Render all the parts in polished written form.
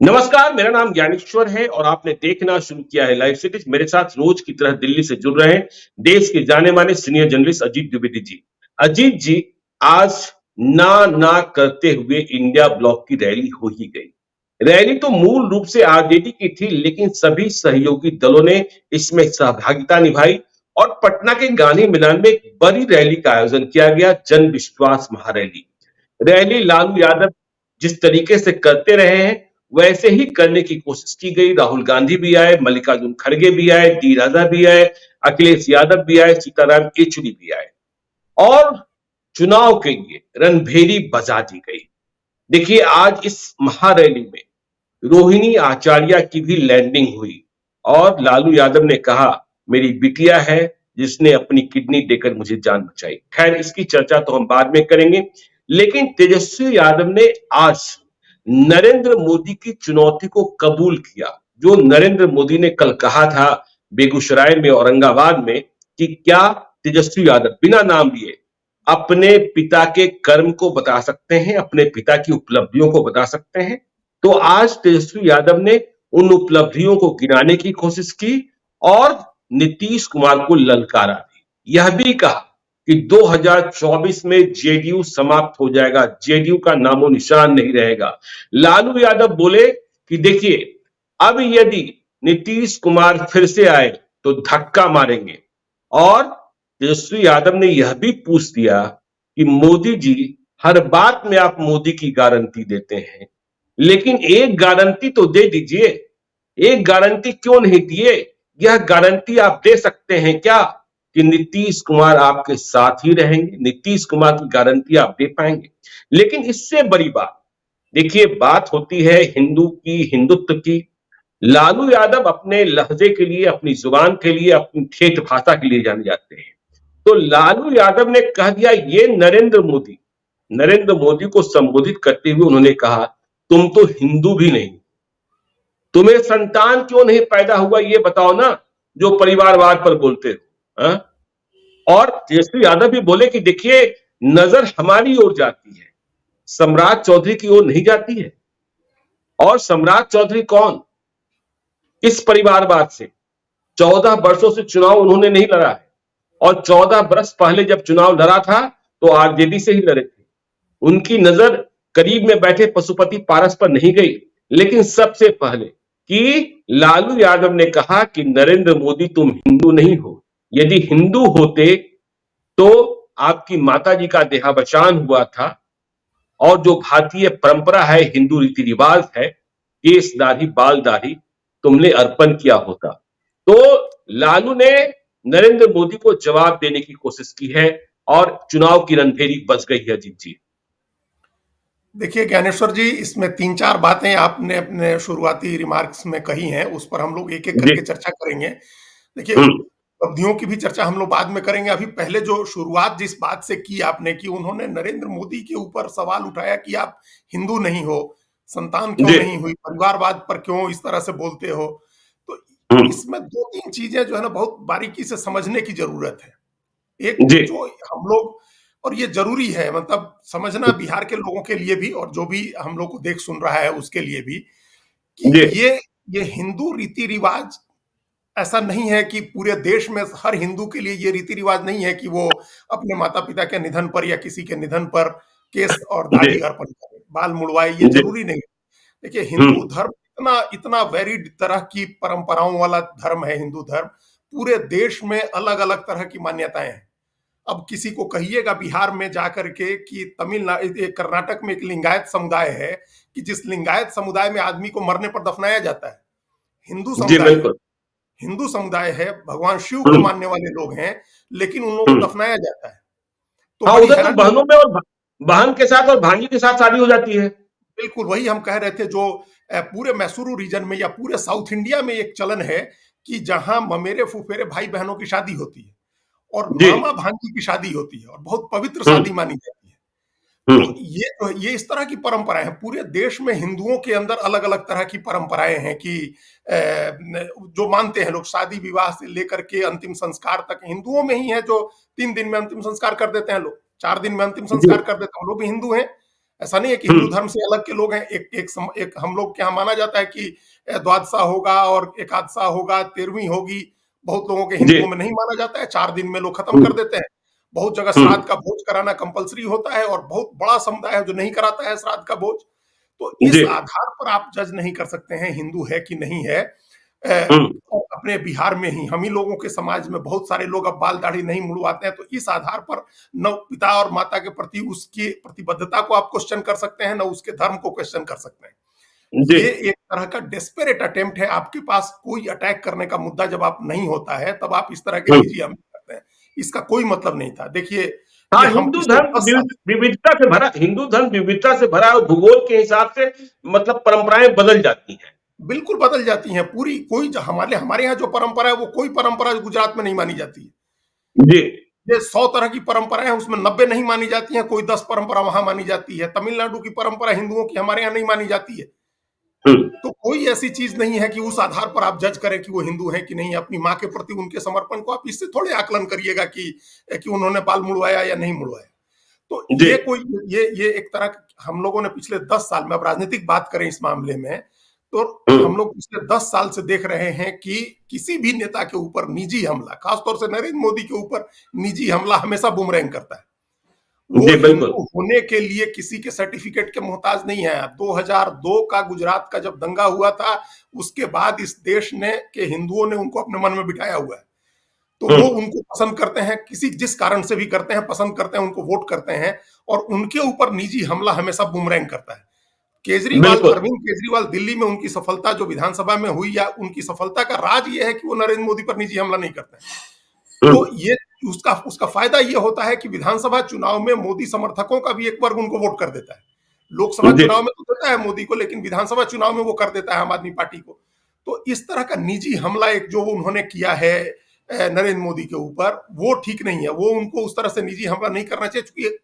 नमस्कार, मेरा नाम ज्ञानेश्वर है और आपने देखना शुरू किया है लाइव सिटीज। मेरे साथ रोज की तरह दिल्ली से जुड़ रहे हैं देश के जाने माने सीनियर जर्नलिस्ट अजीत द्विवेदी जी। अजीत जी, आज ना ना करते हुए इंडिया ब्लॉक की रैली हो ही गई। रैली तो मूल रूप से आरजेडी की थी, लेकिन सभी सहयोगी दलों ने इसमें सहभागिता निभाई और पटना के गांधी मैदान में एक बड़ी रैली का आयोजन किया गया, जन विश्वास महारैली। रैली लालू यादव जिस तरीके से करते रहे हैं वैसे ही करने की कोशिश की गई। राहुल गांधी भी आए, मल्लिकार्जुन खड़गे भी आए, डी राजा भी आए, अखिलेश यादव भी आए, सीताराम येचुरी भी आए और चुनाव के लिए रणभेरी बजा दी गई। देखिए, आज इस महारैली में रोहिणी आचार्य की भी लैंडिंग हुई और लालू यादव ने कहा, मेरी बिटिया है जिसने अपनी किडनी देकर मुझे जान बचाई। खैर, इसकी चर्चा तो हम बाद में करेंगे, लेकिन तेजस्वी यादव ने आज नरेंद्र मोदी की चुनौती को कबूल किया। जो नरेंद्र मोदी ने कल कहा था बेगूसराय में, औरंगाबाद में, कि क्या तेजस्वी यादव बिना नाम लिए अपने पिता के कर्म को बता सकते हैं, अपने पिता की उपलब्धियों को बता सकते हैं। तो आज तेजस्वी यादव ने उन उपलब्धियों को गिनाने की कोशिश की और नीतीश कुमार को ललकारा भी। यह भी कहा कि 2024 में जेडीयू समाप्त हो जाएगा, जेडीयू का नामो निशान नहीं रहेगा। लालू यादव बोले कि देखिए, अब यदि नीतीश कुमार फिर से आए तो धक्का मारेंगे। और तेजस्वी यादव ने यह भी पूछ दिया कि मोदी जी, हर बात में आप मोदी की गारंटी देते हैं, लेकिन एक गारंटी तो दे दीजिए। एक गारंटी क्यों नहीं दिए? यह गारंटी आप दे सकते हैं क्या कि नीतीश कुमार आपके साथ ही रहेंगे? नीतीश कुमार की गारंटी आप दे पाएंगे? लेकिन इससे बड़ी बात, देखिए, बात होती है हिंदू की, हिंदुत्व की। लालू यादव अपने लहजे के लिए, अपनी जुबान के लिए, अपनी ठेठ भाषा के लिए जाने जाते हैं। तो लालू यादव ने कह दिया, ये नरेंद्र मोदी को संबोधित करते हुए उन्होंने कहा, तुम तो हिंदू भी नहीं, तुम्हें संतान क्यों नहीं पैदा हुआ ये बताओ ना, जो परिवारवाद पर बोलते हो। हाँ? और तेजस्वी यादव भी बोले कि देखिए, नजर हमारी ओर जाती है, सम्राट चौधरी की ओर नहीं जाती है। और सम्राट चौधरी कौन? किस परिवारवाद से? 14 वर्षों से चुनाव उन्होंने नहीं लड़ा है और 14 वर्ष पहले जब चुनाव लड़ा था तो आरजेडी से ही लड़े थे। उनकी नजर करीब में बैठे पशुपति पारस पर नहीं गई, लेकिन सबसे पहले कि लालू यादव ने कहा कि नरेंद्र मोदी, तुम हिंदू नहीं हो। यदि हिंदू होते तो आपकी माता जी का देहावसान हुआ था और जो भारतीय परंपरा है, हिंदू रीति रिवाज है, केस दाढ़ी बाल दाढ़ी तुमने अर्पण किया होता। तो लालू ने नरेंद्र मोदी को जवाब देने की कोशिश की है और चुनाव की रणभेरी बज गई है। अजीत जी, देखिए ज्ञानेश्वर जी, इसमें 3-4 बातें आपने अपने शुरुआती रिमार्क्स में कही हैं, उस पर हम लोग एक-एक जी। करके चर्चा करेंगे। देखिए, हम्म। उपलब्धियों की भी चर्चा हम लोग बाद में करेंगे। अभी पहले जो शुरुआत जिस बात से की आपने कि उन्होंने नरेंद्र मोदी के ऊपर सवाल उठाया कि आप हिंदू नहीं हो, संतान क्यों जी। नहीं हुई, परिवारवाद पर क्यों इस तरह से बोलते हो? तो हम्म। इसमें 2-3 चीजें जो है ना बहुत बारीकी से समझने की ज़रूरत है। एक जी। जो हम लोग, और ये ज़रूरी है मतलब समझना बिहार के लोगों के लिए भी और जो भी हम लोग को देख सुन रहा है उसके लिए भी, कि जी। ये हिंदू रीति-रिवाज ऐसा नहीं है कि पूरे देश में हर हिंदू के लिए ये रीति-रिवाज नहीं है कि वो अपने माता-पिता के निधन पर या किसी के निधन पर केस और जी। दाढ़ी अर्पण करे, बाल मुड़वाए, ये जी। ज़रूरी नहीं है। देखिए, हिंदू हम्म। धर्म इतना इतना वैरिड तरह की परंपराओं वाला धर्म है हिंदू धर्म। पूरे देश में अलग-अलग तरह की मान्यताएँ हैं। अब किसी को कहिएगा बिहार में जाकर के कि कर्नाटक में एक लिंगायत समुदाय है कि जिस लिंगायत समुदाय में आदमी को मरने पर दफनाया जाता है। हिंदू जी, समुदाय है, बिल्कुल। हिंदू समुदाय है, भगवान शिव को हम्म। मानने वाले लोग हैं, लेकिन उन लोगों को हम्म। दफनाया जाता है। तो हाँ, बड़ी उधर तो हैरानी बहनों में और बहन के साथ और भांजी के साथ शादी हो जाती है। बिल्कुल वही हम कह रहे थे जो पूरे मैसूरू रीजन में या पूरे साउथ इंडिया में एक चलन है कि जहां ममेरे फुफेरे भाई बहनों की शादी होती है और जी। मामा भांजी की शादी होती है और बहुत पवित्र शादी हम्म। मानी जाती है। तो हम्म। ये इस तरह की परंपराएं हैं। पूरे देश में हिंदुओं के अंदर अलग-अलग तरह की परंपराएं हैं कि जो मानते हैं लोग शादी विवाह से लेकर के अंतिम संस्कार तक हिंदुओं में ही है। जो 3 दिन में अंतिम संस्कार कर देते हैं लोग, 4 दिन में अंतिम जी। संस्कार कर देते हैं, वो लोग भी हिंदू हैं। ऐसा नहीं है कि हिंदू हम्म। धर्म से अलग के लोग हैं। एक हम लोग के यहाँ माना जाता है कि द्वादशा होगा और एकादशा होगा, 13वीं होगी। बहुत लोगों के जी। हिंदुओं में नहीं माना जाता है, 4 दिन में लोग खत्म कर हम्म। देते हैं। बहुत जगह हम्म। श्राद्ध का भोज कराना कंपल्सरी होता है और बहुत बड़ा समुदाय है जो नहीं कराता है श्राद्ध का भोज। तो जी। इस आधार पर आप जज नहीं कर सकते हैं हिंदू है कि नहीं है। हम्म। और अपने बिहार में ही हम ही लोगों के समाज में बहुत सारे लोग अब बाल दाढ़ी नहीं मुड़वाते हैं, तो इस आधार पर न पिता और माता के प्रति उसकी प्रतिबद्धता को आप क्वेश्चन कर सकते हैं, न उसके धर्म को क्वेश्चन कर सकते हैं। जी। ये एक तरह का डेस्परेट अटेम्प्ट है। आपके पास कोई अटैक करने का मुद्दा जब आप नहीं होता है, तब आप इस तरह के हम्म। निजी हमले करते हैं। इसका कोई मतलब नहीं था। देखिए, ये हाँ, हम हिंदू पिछले धर्म 10 साल विविधता से भरा, हिंदू धर्म विविधता से भरा है और भूगोल के हिसाब से मतलब परंपराएं बदल जाती हैं। बिल्कुल बदल जाती हैं। पूरी कोई हमारे हमारे यहाँ जो परंपरा है, वो कोई परंपरा गुजरात में नहीं मानी जाती है। जी। ये 100 तरह की परंपराएं हैं, उसमें 90 नहीं मानी जाती हैं, कोई 10 परंपरा वहां मानी जाती है। तमिलनाडु की परंपरा हिंदुओं की हमारे यहाँ नहीं मानी जाती है। हम्म। तो कोई ऐसी चीज नहीं है कि उस आधार पर आप जज करें कि वो हिंदू है कि नहीं। अपनी माँ के प्रति उनके समर्पण को आप इससे थोड़े आकलन करिएगा कि उन्होंने बाल मुड़वाया या नहीं मुड़वाया। तो जी। ये एक तरह हम लोगों ने पिछले 10 साल में, अब राजनीतिक बात करें इस मामले में, तो हम्म। हम लोग पिछले 10 साल से देख रहे हैं कि किसी भी नेता के ऊपर निजी हमला, खासतौर से नरेंद्र मोदी के ऊपर निजी हमला हमेशा बुमरैंग करता है। वो जी बिल्कुल। हिंदू होने के लिए किसी के सर्टिफिकेट के मोहताज नहीं है। 2002 का गुजरात का जब दंगा हुआ था, उसके बाद इस देश ने के हिंदुओं ने उनको अपने मन में बिठाया हुआ है। तो वो हम्म। उनको पसंद करते हैं, किसी जिस कारण से भी करते हैं, पसंद करते हैं, उनको वोट करते हैं, और उनके ऊपर निजी हमला हमेशा बुमरैंग करता है। केजरीवाल, बिल्कुल। अरविंद केजरीवाल दिल्ली में उनकी सफलता जो विधानसभा में हुई, या उनकी सफलता का राज ये है कि वो नरेंद्र मोदी पर निजी हमला नहीं करते हैं। तो हम्म। ये उसका उसका फायदा ये होता है कि विधानसभा चुनाव में मोदी समर्थकों का भी एक वर्ग उनको वोट कर देता है। लोकसभा जी। चुनाव में तो देता है मोदी को, लेकिन विधानसभा चुनाव में वो कर देता है आम आदमी पार्टी को। तो इस तरह का निजी हमला एक जो उन्होंने किया है नरेंद्र मोदी के ऊपर, वो ठीक नहीं है। वो उनको उस तरह से निजी हमला नहीं करना चाहिए, क्योंकि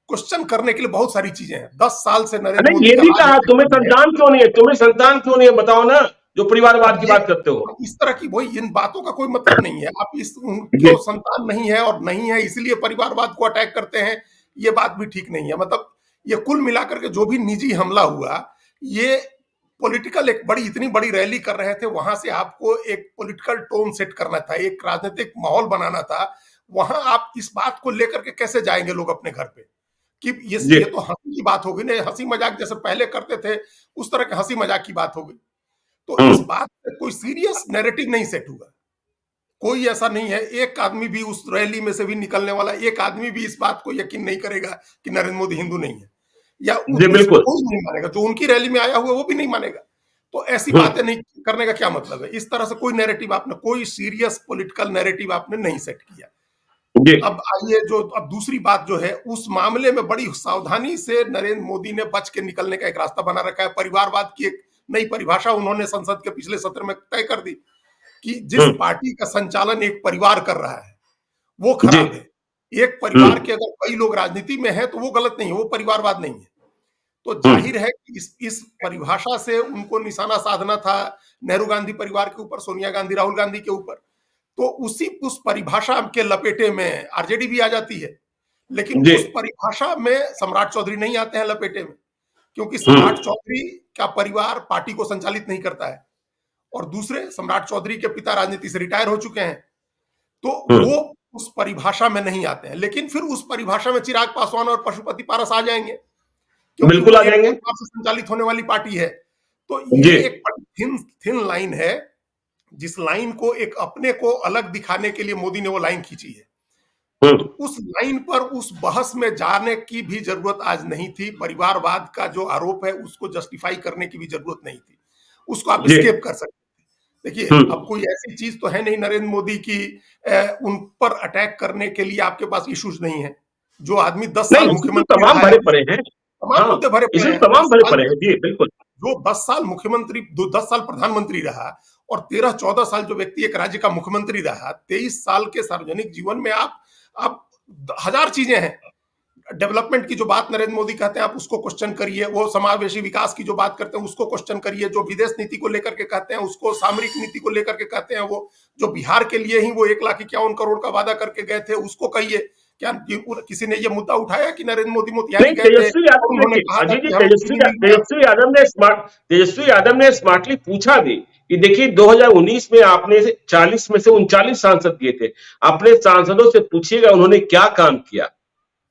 क्वेश्चन करने के लिए बहुत सारी चीजें हैं। 10 साल से नरेंद्र अरे मोदी ये का भी राज कहा, तुम्हें है। संतान क्यों नहीं है, तुम्हें संतान क्यों नहीं है, बताओ ना, जो परिवारवाद अब की ये बात करते हो। इस तरह की वही इन बातों का कोई मतलब नहीं है। आप इस जी। उनको संतान नहीं है और नहीं है इसलिए परिवारवाद को अटैक करते हैं, ये बात भी ठीक नहीं है। मतलब ये कुल मिलाकर के जो भी निजी हमला हुआ, ये पॉलिटिकल, एक बड़ी इतनी बड़ी रैली कर रहे थे, वहां से आपको एक पॉलिटिकल टोन सेट करना था, एक राजनीतिक माहौल बनाना था। वहां आप इस बात को लेकर के कैसे जाएंगे लोग अपने घर पे कि जी। ये तो हंसी की बात हो गई ना, हंसी मजाक जैसे पहले करते थे उस तरह की हंसी मजाक की बात हो गई। तो इस हम्म। बात पे कोई सीरियस नैरेटिव नहीं सेट हुआ। कोई ऐसा नहीं है, एक आदमी भी उस रैली में से भी निकलने वाला एक आदमी भी इस बात को यकीन नहीं करेगा कि नरेंद्र मोदी हिंदू नहीं है, या जी इसको बिल्कुल। कोई नहीं मानेगा। जो उनकी रैली में आया हुआ वो भी नहीं मानेगा। तो ऐसी हम्म। बातें नहीं करने का क्या मतलब है। इस तरह से कोई नैरेटिव आपने, कोई सीरियस पॉलिटिकल नैरेटिव आपने नहीं सेट किया। जी। अब आइए, जो अब दूसरी बात जो है, उस मामले में बड़ी सावधानी से नरेंद्र मोदी ने बच के निकलने का एक रास्ता बना रखा है। परिवारवाद की एक नई परिभाषा उन्होंने संसद के पिछले सत्र में तय कर दी कि जिस हम्म। पार्टी का संचालन एक परिवार कर रहा है, वो जी। खराब है। एक परिवार हम्म। के अगर कई लोग राजनीति में हैं, तो वो गलत नहीं है, वो परिवारवाद नहीं है। तो हम्म। जाहिर है कि इस परिभाषा से उनको निशाना साधना था नेहरू गांधी परिवार के ऊपर, सोनिया गांधी, राहुल गांधी के ऊपर। तो उस परिभाषा के लपेटे में आरजेडी भी आ जाती है। लेकिन जी। उस परिभाषा में सम्राट चौधरी नहीं आते हैं लपेटे में, क्योंकि सम्राट हम्म। चौधरी का परिवार पार्टी को संचालित नहीं करता है, और दूसरे सम्राट चौधरी के पिता राजनीति से रिटायर हो चुके हैं। तो हम्म। वो उस परिभाषा में नहीं आते हैं। लेकिन फिर उस परिभाषा में चिराग पासवान और पशुपति पारस आ जाएंगे, क्योंकि बिल्कुल वो आ एक जाएंगे। परिवार से संचालित होने वाली पार्टी है। तो जी। ये एक थिन थिन लाइन है, जिस लाइन को एक अपने को अलग दिखाने के लिए मोदी ने वो लाइन खींची है। हम्म। उस लाइन पर उस बहस में जाने की भी जरूरत आज नहीं थी। परिवारवाद का जो आरोप है उसको जस्टिफाई करने की भी जरूरत नहीं थी। उसको आप जी। स्केप कर सकते थे। देखिए, अब हम्म। कोई ऐसी चीज तो है नहीं नरेंद्र मोदी की उन पर अटैक करने के लिए आपके पास इश्यूज नहीं है। जो आदमी 10 साल नहीं, इसमें तो मुख्यमंत्री तमाम रहा है, भरे पड़े हैं। तमाम हाँ, मुद्दे भरे पड़े इसमें हैं। तो दस तमाम भरे साल पड़े हैं, जी बिल्कुल। जो 10 साल मुख्यमंत्री, 10 साल प्रधानमंत्री रहा, और 13-14 साल जो व्यक्ति एक राज्य का मुख्यमंत्री रहा, 23 साल के सार्वजनिक जीवन में आप हजार चीजें हैं। डेवलपमेंट की जो बात नरेंद्र मोदी कहते हैं, आप उसको क्वेश्चन करिए। वो समावेशी विकास की जो बात करते हैं, उसको क्वेश्चन करिए। जो विदेश नीति को लेकर के कहते हैं, उसको सामरिक नीति को लेकर के कहते हैं। वो जो बिहार के लिए ही वो 1,51,00,000 करोड़ का वादा करके गए थे, उसको कहिए क्या किसी ने ये मुद्दा उठाया कि नरेंद्र मोदी मोतिहारी नहीं, गए थे तेजस्वी और यादव उन्होंने देखिए कहा था अजीत जी, कि हमें चीनी मिल गया? तेजस्वी यादव ने स्मार्टली पूछा भी कि देखिए 2019 में आपने 40 में से 39 सांसद दिए थे, अपने सांसदों से पूछिएगा उन्होंने क्या काम किया,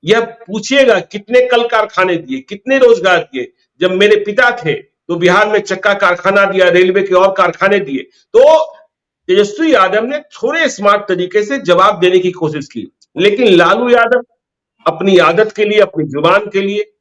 यह पूछिएगा कितने कल कारखाने दिए, कितने रोजगार दिए। जब मेरे पिता थे तो बिहार में चक्का कारखाना दिया, रेलवे के और कारखाने दिए। तो तेजस्वी यादव ने थोड़े स्मार्ट तरीके से जवाब देने की कोशिश की, लेकिन लालू यादव अपनी आदत के लिए, अपनी जुबान के लिए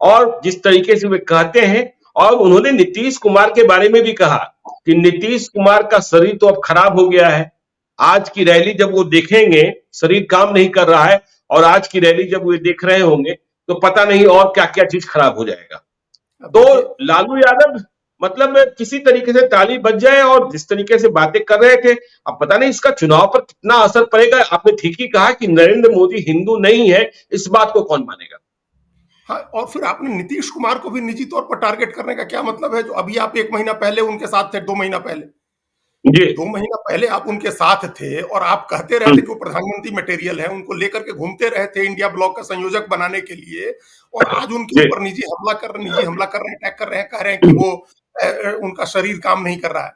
और जिस तरीके से वे कहते हैं, और उन्होंने नीतीश कुमार के बारे में भी कहा कि नीतीश कुमार का शरीर तो अब खराब हो गया है। आज की रैली जब वो देखेंगे, शरीर काम नहीं कर रहा है, और आज की रैली जब वो देख रहे होंगे तो पता नहीं और क्या क्या चीज खराब हो जाएगा। अब तो देखिए, लालू यादव मतलब किसी तरीके से ताली बज जाए, और जिस तरीके से बातें कर रहे थे, अब पता नहीं इसका चुनाव पर कितना असर पड़ेगा। आपने ठीक ही कहा कि नरेंद्र मोदी हिंदू नहीं है, इस बात को कौन मानेगा। हाँ, और फिर आपने नीतीश कुमार को भी निजी तौर पर टारगेट करने का क्या मतलब है? जो अभी आप 1 महीना पहले उनके साथ थे, 2 महीना पहले। जी। 2 महीना पहले आप उनके साथ थे और आप कहते रहे थे कि वो प्रधानमंत्री मटेरियल है, उनको लेकर के घूमते रहे थे इंडिया ब्लॉक का संयोजक बनाने के लिए, और आज उनके जी। ऊपर निजी हमला कर रहे हैं, अटैक कर रहे हैं, कह रहे हैं कि वो उनका शरीर काम नहीं कर रहा है।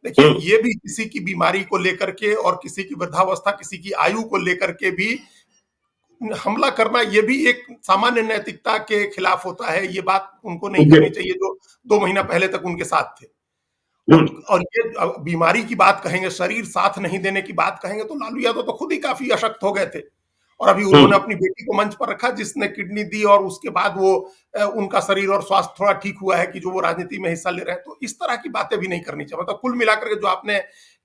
देखिए, हम्म। ये भी किसी की बीमारी को लेकर के और किसी की वृद्धावस्था, किसी की आयु को लेकर के भी हमला करना, ये भी एक सामान्य नैतिकता के खिलाफ होता है। ये बात उनको नहीं जी। करनी चाहिए जो 2 महीना पहले तक उनके साथ थे। और हम्म। और ये बीमारी की बात कहेंगे, शरीर साथ नहीं देने की बात कहेंगे, तो लालू यादव तो खुद ही काफ़ी अशक्त हो गए थे। और अभी उन्होंने हम्म। अपनी बेटी को मंच पर रखा जिसने किडनी दी, और उसके बाद वो उनका शरीर और स्वास्थ्य थोड़ा ठीक हुआ है कि जो वो राजनीति में हिस्सा ले रहे हैं। तो इस तरह की बातें भी नहीं करनी चाहिए। मतलब कुल मिलाकर के जो आपने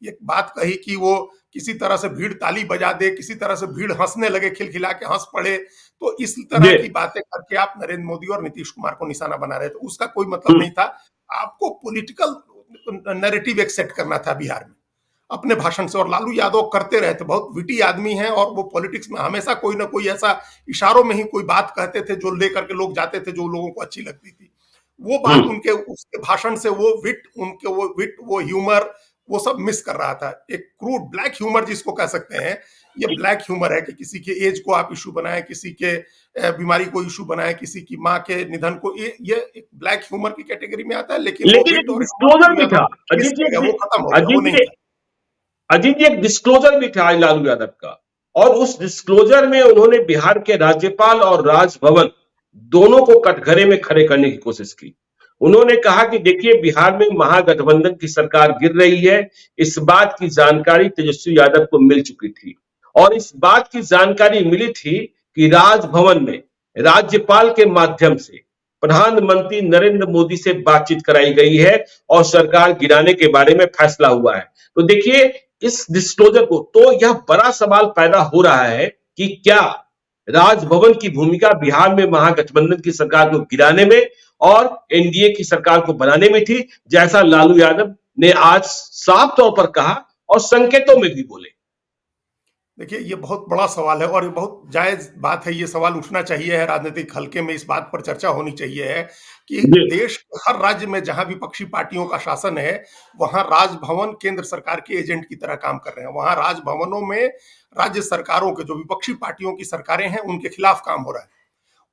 ये बात कही कि वो किसी तरह से भीड़ ताली बजा दे, किसी तरह से भीड़ हँसने लगे, खिलखिला के हँस पड़े, तो इस तरह जी। की बातें करके आप नरेंद्र मोदी और नीतीश कुमार को निशाना बना रहे थे। उसका कोई मतलब हम्म। नहीं था। आपको पॉलिटिकल नैरेटिव एक सेट करना था बिहार में अपने भाषण से, और लालू यादव करते रहे थे। बहुत विटी आदमी हैं और वो पॉलिटिक्स में हमेशा कोई ना कोई ऐसा इशारों में ही कोई बात कहते थे जो लेकर के लोग जाते थे, जो लोगों को अच्छी लगती थी। वो बात हम्म। उनके उसके भाषण से, वो विट, वो ह्यूमर, वो सब मिस कर रहा था। एक क्रूड ब्लैक ह्यूमर जिसको कह सकते हैं, ये ब्लैक ह्यूमर है कि किसी के एज को आप इशू बनाएं, किसी के बीमारी को इशू बनाएं, किसी की माँ के निधन को, ये एक ब्लैक ह्यूमर की कैटेगरी में आता है। लेकिन वो लेकिन विट एक और ह्यूमर डिस्क्लोजर लालू भी था। यादव मिस अजीत कर गया, जी, वो खत्म हो गया, वो अजीत नहीं जी, था। अजीत जी, एक डिस्क्लोजर भी था लालू यादव का, और उस डिस्क्लोजर में उन्होंने बिहार के राज्यपाल और राजभवन दोनों को कटघरे में खड़े करने की कोशिश की। उन्होंने कहा कि देखिए बिहार में महागठबंधन की सरकार गिर रही है, इस बात की जानकारी तेजस्वी यादव को मिल चुकी थी, और इस बात की जानकारी मिली थी कि राजभवन में राज्यपाल के माध्यम से प्रधानमंत्री नरेंद्र मोदी से बातचीत कराई गई है और सरकार गिराने के बारे में फैसला हुआ है। तो देखिए इस डिस्क्लोजर को, तो यह बड़ा सवाल पैदा हो रहा है कि क्या राजभवन की भूमिका बिहार में महागठबंधन की सरकार को गिराने में और एनडीए की सरकार को बनाने में थी, जैसा लालू यादव ने आज साफ तौर पर कहा और संकेतों में भी बोले। देखिए, ये बहुत बड़ा सवाल है और ये बहुत जायज़ बात है, ये सवाल उठना चाहिए है राजनीतिक हल्के में, इस बात पर चर्चा होनी चाहिए है कि जी। देश के हर राज्य में जहाँ विपक्षी पार्टियों का शासन है, वहाँ राजभवन केंद्र सरकार के एजेंट की तरह काम कर रहे हैं। वहाँ राजभवनों में राज्य सरकारों के, जो विपक्षी पार्टियों की सरकारें हैं, उनके खिलाफ काम हो रहा है।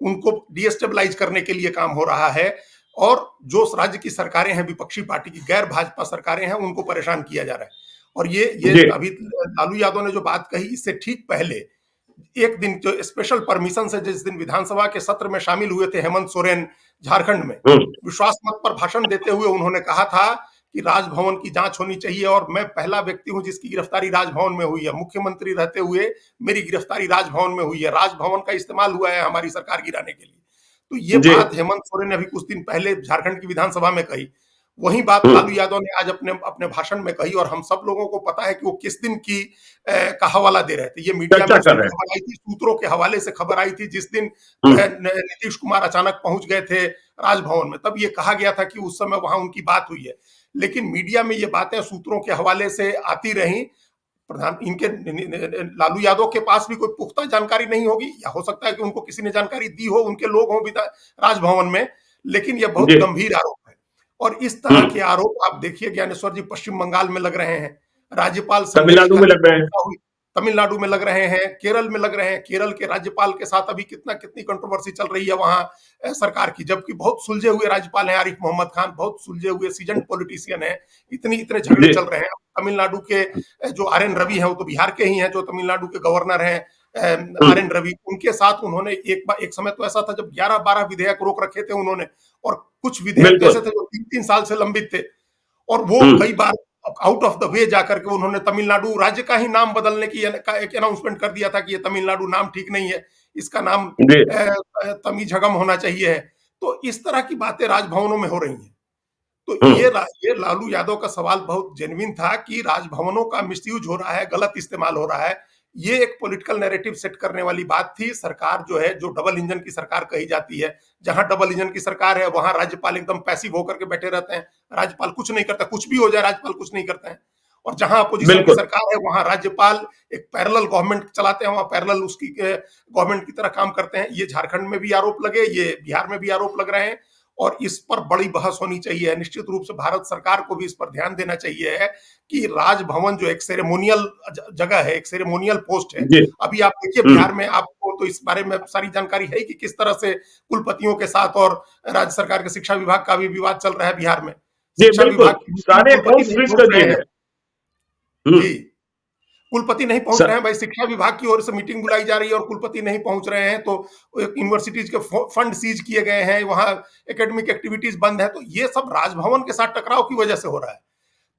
उनको डिस्टेबलाइज करने के लिए काम हो रहा है, और जो राज्य की सरकारें हैं, विपक्षी पार्टी की गैर भाजपा सरकारें हैं, उनको परेशान किया जा रहा है। और ये जी। अभी लालू यादव ने जो बात कही, इससे ठीक पहले एक दिन जो स्पेशल परमिशन से जिस दिन विधानसभा के सत्र में शामिल हुए थे हेमंत सोरेन झारखंड में, हम्म। विश्वास मत पर भाषण देते हुए उन्होंने कहा था कि राजभवन की जांच होनी चाहिए, और मैं पहला व्यक्ति हूं जिसकी गिरफ्तारी राजभवन में हुई है। मुख्यमंत्री रहते हुए मेरी गिरफ्तारी राजभवन में हुई है, राजभवन का इस्तेमाल हुआ है हमारी सरकार गिराने के लिए। तो ये जी। बात हेमंत सोरेन ने अभी कुछ दिन पहले झारखंड की विधानसभा में कही। वही बात हम्म। लालू यादव ने आज अपने अपने भाषण में कही, और हम सब लोगों को पता है कि वो किस दिन की का हवाला दे रहे थे। ये मीडिया में चर्चा उस कर दिन रहे हैं। खबर आई थी, सूत्रों के हवाले से खबर आई थी, जिस दिन हम्म। नीतीश कुमार अचानक पहुंच गए थे राजभवन में। तब ये कहा गया था कि उस समय वहां उनकी बात हुई है। लेकिन मीडिया में ये बातें सूत्रों के हवाले से आती रहीं। प्रधान इनके लालू यादव के पास भी कोई पुख्ता जानकारी नहीं होगी, या हो सकता है कि उनको किसी ने जानकारी दी हो, उनके लोग हों राजभवन में, लेकिन यह बहुत जी। गंभीर आरोप है। और इस तरह हम्म। के आरोप आप देखिए ज्ञानेश्वर जी, पश्चिम बंगाल में लग रहे हैं। राज्यपाल से मेरी तमिलनाडु में कल लग रहे हैं। वार्ता हुई, तमिलनाडु में लग रहे हैं, केरल में लग रहे हैं। केरल के राज्यपाल के साथ अभी कितनी कंट्रोवर्सी चल रही है वहां सरकार की, जबकि बहुत सुलझे हुए राज्यपाल हैं आरिफ मोहम्मद खान, बहुत सुलझे हुए सीजन पॉलिटिशियन है, इतने झगड़े जी चल रहे हैं। तमिलनाडु के जो आर एन रवि हैं, वो तो बिहार के ही हैं, जो तमिलनाडु के गवर्नर हैं आर एन रवि, उनके साथ उन्होंने एक समय तो ऐसा था जब 11-12 विधेयक रोक रखे थे उन्होंने, और कुछ विधेयक तो बिल्कुल। ऐसे थे जो 3-3 साल से लंबित थे, और वो हम्म। कई बार आउट ऑफ द वे जाकर के उन्होंने तमिलनाडु राज्य का ही नाम बदलने की एक अनाउंसमेंट कर दिया था कि ये तमिलनाडु नाम ठीक नहीं है, इसका नाम जी तमीझगम होना चाहिए है। तो इस तरह की बातें राजभवनों में हो रही हैं। तो हम्म। ये लालू यादव का सवाल बहुत जेन्युइन था कि राजभवनों का मिसयूज हो रहा है, गलत इस्तेमाल हो रहा है। ये एक पॉलिटिकल नैरेटिव सेट करने वाली बात थी। सरकार जो है, जो डबल इंजन की सरकार कही जाती है, जहां डबल इंजन की सरकार है वहां राज्यपाल एकदम पैसिव होकर के बैठे रहते हैं, राज्यपाल कुछ नहीं करता, कुछ भी हो जाए राज्यपाल कुछ नहीं करते हैं। और जहां अपोजिशन की बिल्कुल। सरकार है वहां राज्यपाल एक पैरेलल गवर्नमेंट चलाते हैं, वहां पैरेलल उसकी गवर्नमेंट की तरह काम करते हैं। ये झारखंड में भी आरोप लगे, ये बिहार में भी आरोप लग रहे हैं, और इस पर बड़ी बहस होनी चाहिए। निश्चित रूप से भारत सरकार को भी इस पर ध्यान देना चाहिए है कि राजभवन जो एक सेरेमोनियल जगह है, एक सेरेमोनियल पोस्ट है। जी। अभी आप देखिए हम्म। बिहार में, आपको तो इस बारे में सारी जानकारी है कि किस तरह से कुलपतियों के साथ और राज्य सरकार के शिक्षा विभाग का भी विवाद चल रहा है बिहार में। जी शिक्षा बिल्कुल, विभाग की मीटिंग सारे कुलपति अकाउंट्स नहीं फ्रीज पहुंच कर रहे दिए हैं। गए। हम्म। जी, कुलपति नहीं पहुंच रहे स- हैं भाई, शिक्षा विभाग की ओर से मीटिंग बुलाई जा रही है और कुलपति नहीं पहुंच रहे हैं, तो यूनिवर्सिटीज के फंड सीज किए गए हैं, वहां एकेडमिक एक्टिविटीज बंद है। तो ये सब राजभवन के साथ टकराव की वजह से हो रहा है।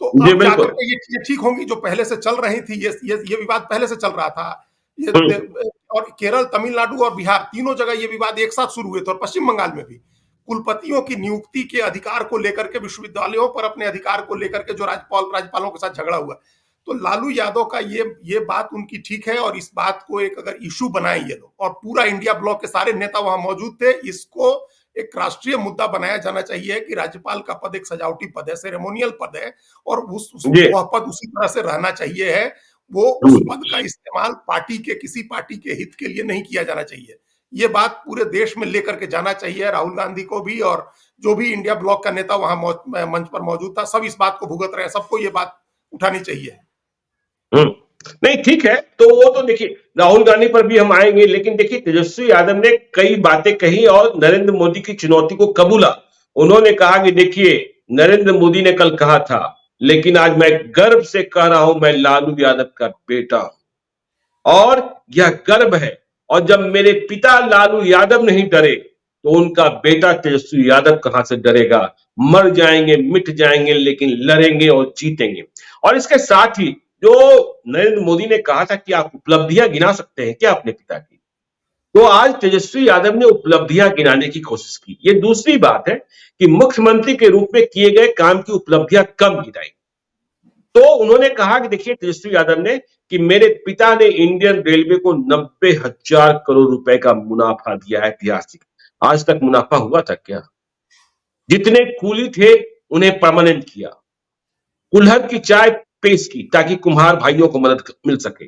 तो जी अब जाकर बिल्कुल। के ये चीजें ठीक होंगी जो पहले से चल रही थी। ये विवाद पहले से चल रहा था। हम्म। और केरल, तमिलनाडु और बिहार तीनों जगह ये विवाद एक साथ शुरू हुए थे, और पश्चिम बंगाल में भी कुलपतियों की नियुक्ति के अधिकार को लेकर के, विश्वविद्यालयों पर अपने अधिकार को लेकर के जो राज्यपालों के साथ झगड़ा हुआ। तो लालू यादव का ये बात उनकी ठीक है, और इस बात को एक अगर इशू बनाए ये लोग, और पूरा इंडिया ब्लॉक के सारे नेता वहां मौजूद थे, इसको एक राष्ट्रीय मुद्दा बनाया जाना चाहिए कि राज्यपाल का पद एक सजावटी पद है, सेरेमोनियल पद है, और जी। वह पद उसी तरह से रहना चाहिए है। वो उस हम्म। पद का इस्तेमाल किसी पार्टी के हित के लिए नहीं किया जाना चाहिए। ये बात पूरे देश में लेकर के जाना चाहिए, राहुल गांधी को भी, और जो भी इंडिया ब्लॉक का नेता वहां मंच पर मौजूद था, सब इस बात को भुगत रहे हैं, सबको ये बात उठानी चाहिए। हम्म। नहीं ठीक है, तो वो तो देखिए राहुल गांधी पर भी हम आएंगे, लेकिन देखिए तेजस्वी यादव ने कई बातें कही और नरेंद्र मोदी की चुनौती को कबूला। उन्होंने कहा कि देखिए नरेंद्र मोदी ने कल कहा था, लेकिन आज मैं गर्व से कह रहा हूं, मैं लालू यादव का बेटा हूं और यह गर्व है। और जब मेरे पिता लालू यादव नहीं डरे तो उनका बेटा तेजस्वी यादव कहां से डरेगा। मर जाएंगे, मिट जाएंगे, लेकिन लड़ेंगे और जीतेंगे। और इसके साथ ही जो नरेंद्र मोदी ने कहा था कि आप उपलब्धियां गिना सकते हैं क्या अपने पिता की, तो आज तेजस्वी यादव ने उपलब्धियां गिनाने की कोशिश की। ये दूसरी बात है कि मुख्यमंत्री के रूप में किए गए काम की उपलब्धियां कम गिनाई। तो उन्होंने कहा कि देखिए तेजस्वी यादव ने कि मेरे पिता ने इंडियन रेलवे को 90,000 करोड़ रुपए का मुनाफा दिया है, ऐतिहासिक। आज तक मुनाफा हुआ था क्या? जितने कूली थे उन्हें परमानेंट किया, कुल्हड़ की चाय पेश की ताकि कुम्हार भाइयों को मदद मिल सके।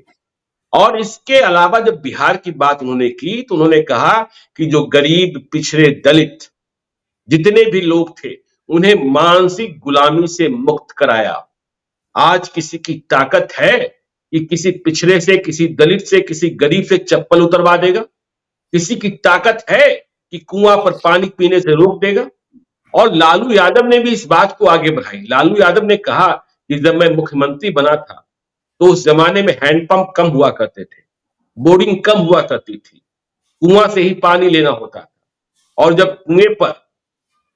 और इसके अलावा जब बिहार की बात उन्होंने की तो उन्होंने कहा कि जो गरीब, पिछड़े, दलित जितने भी लोग थे उन्हें मानसिक गुलामी से मुक्त कराया। आज किसी की ताकत है कि किसी पिछड़े से, किसी दलित से, किसी गरीब से चप्पल उतरवा देगा? किसी की ताकत है कि कुआं पर पानी पीने से रोक देगा? और लालू यादव ने भी इस बात को आगे बढ़ाई। लालू यादव ने कहा कि जब मैं मुख्यमंत्री बना था तो उस जमाने में हैंडपंप कम हुआ करते थे, बोरिंग कम हुआ करती थी, कुआं से ही पानी लेना होता था। और जब कुएं पर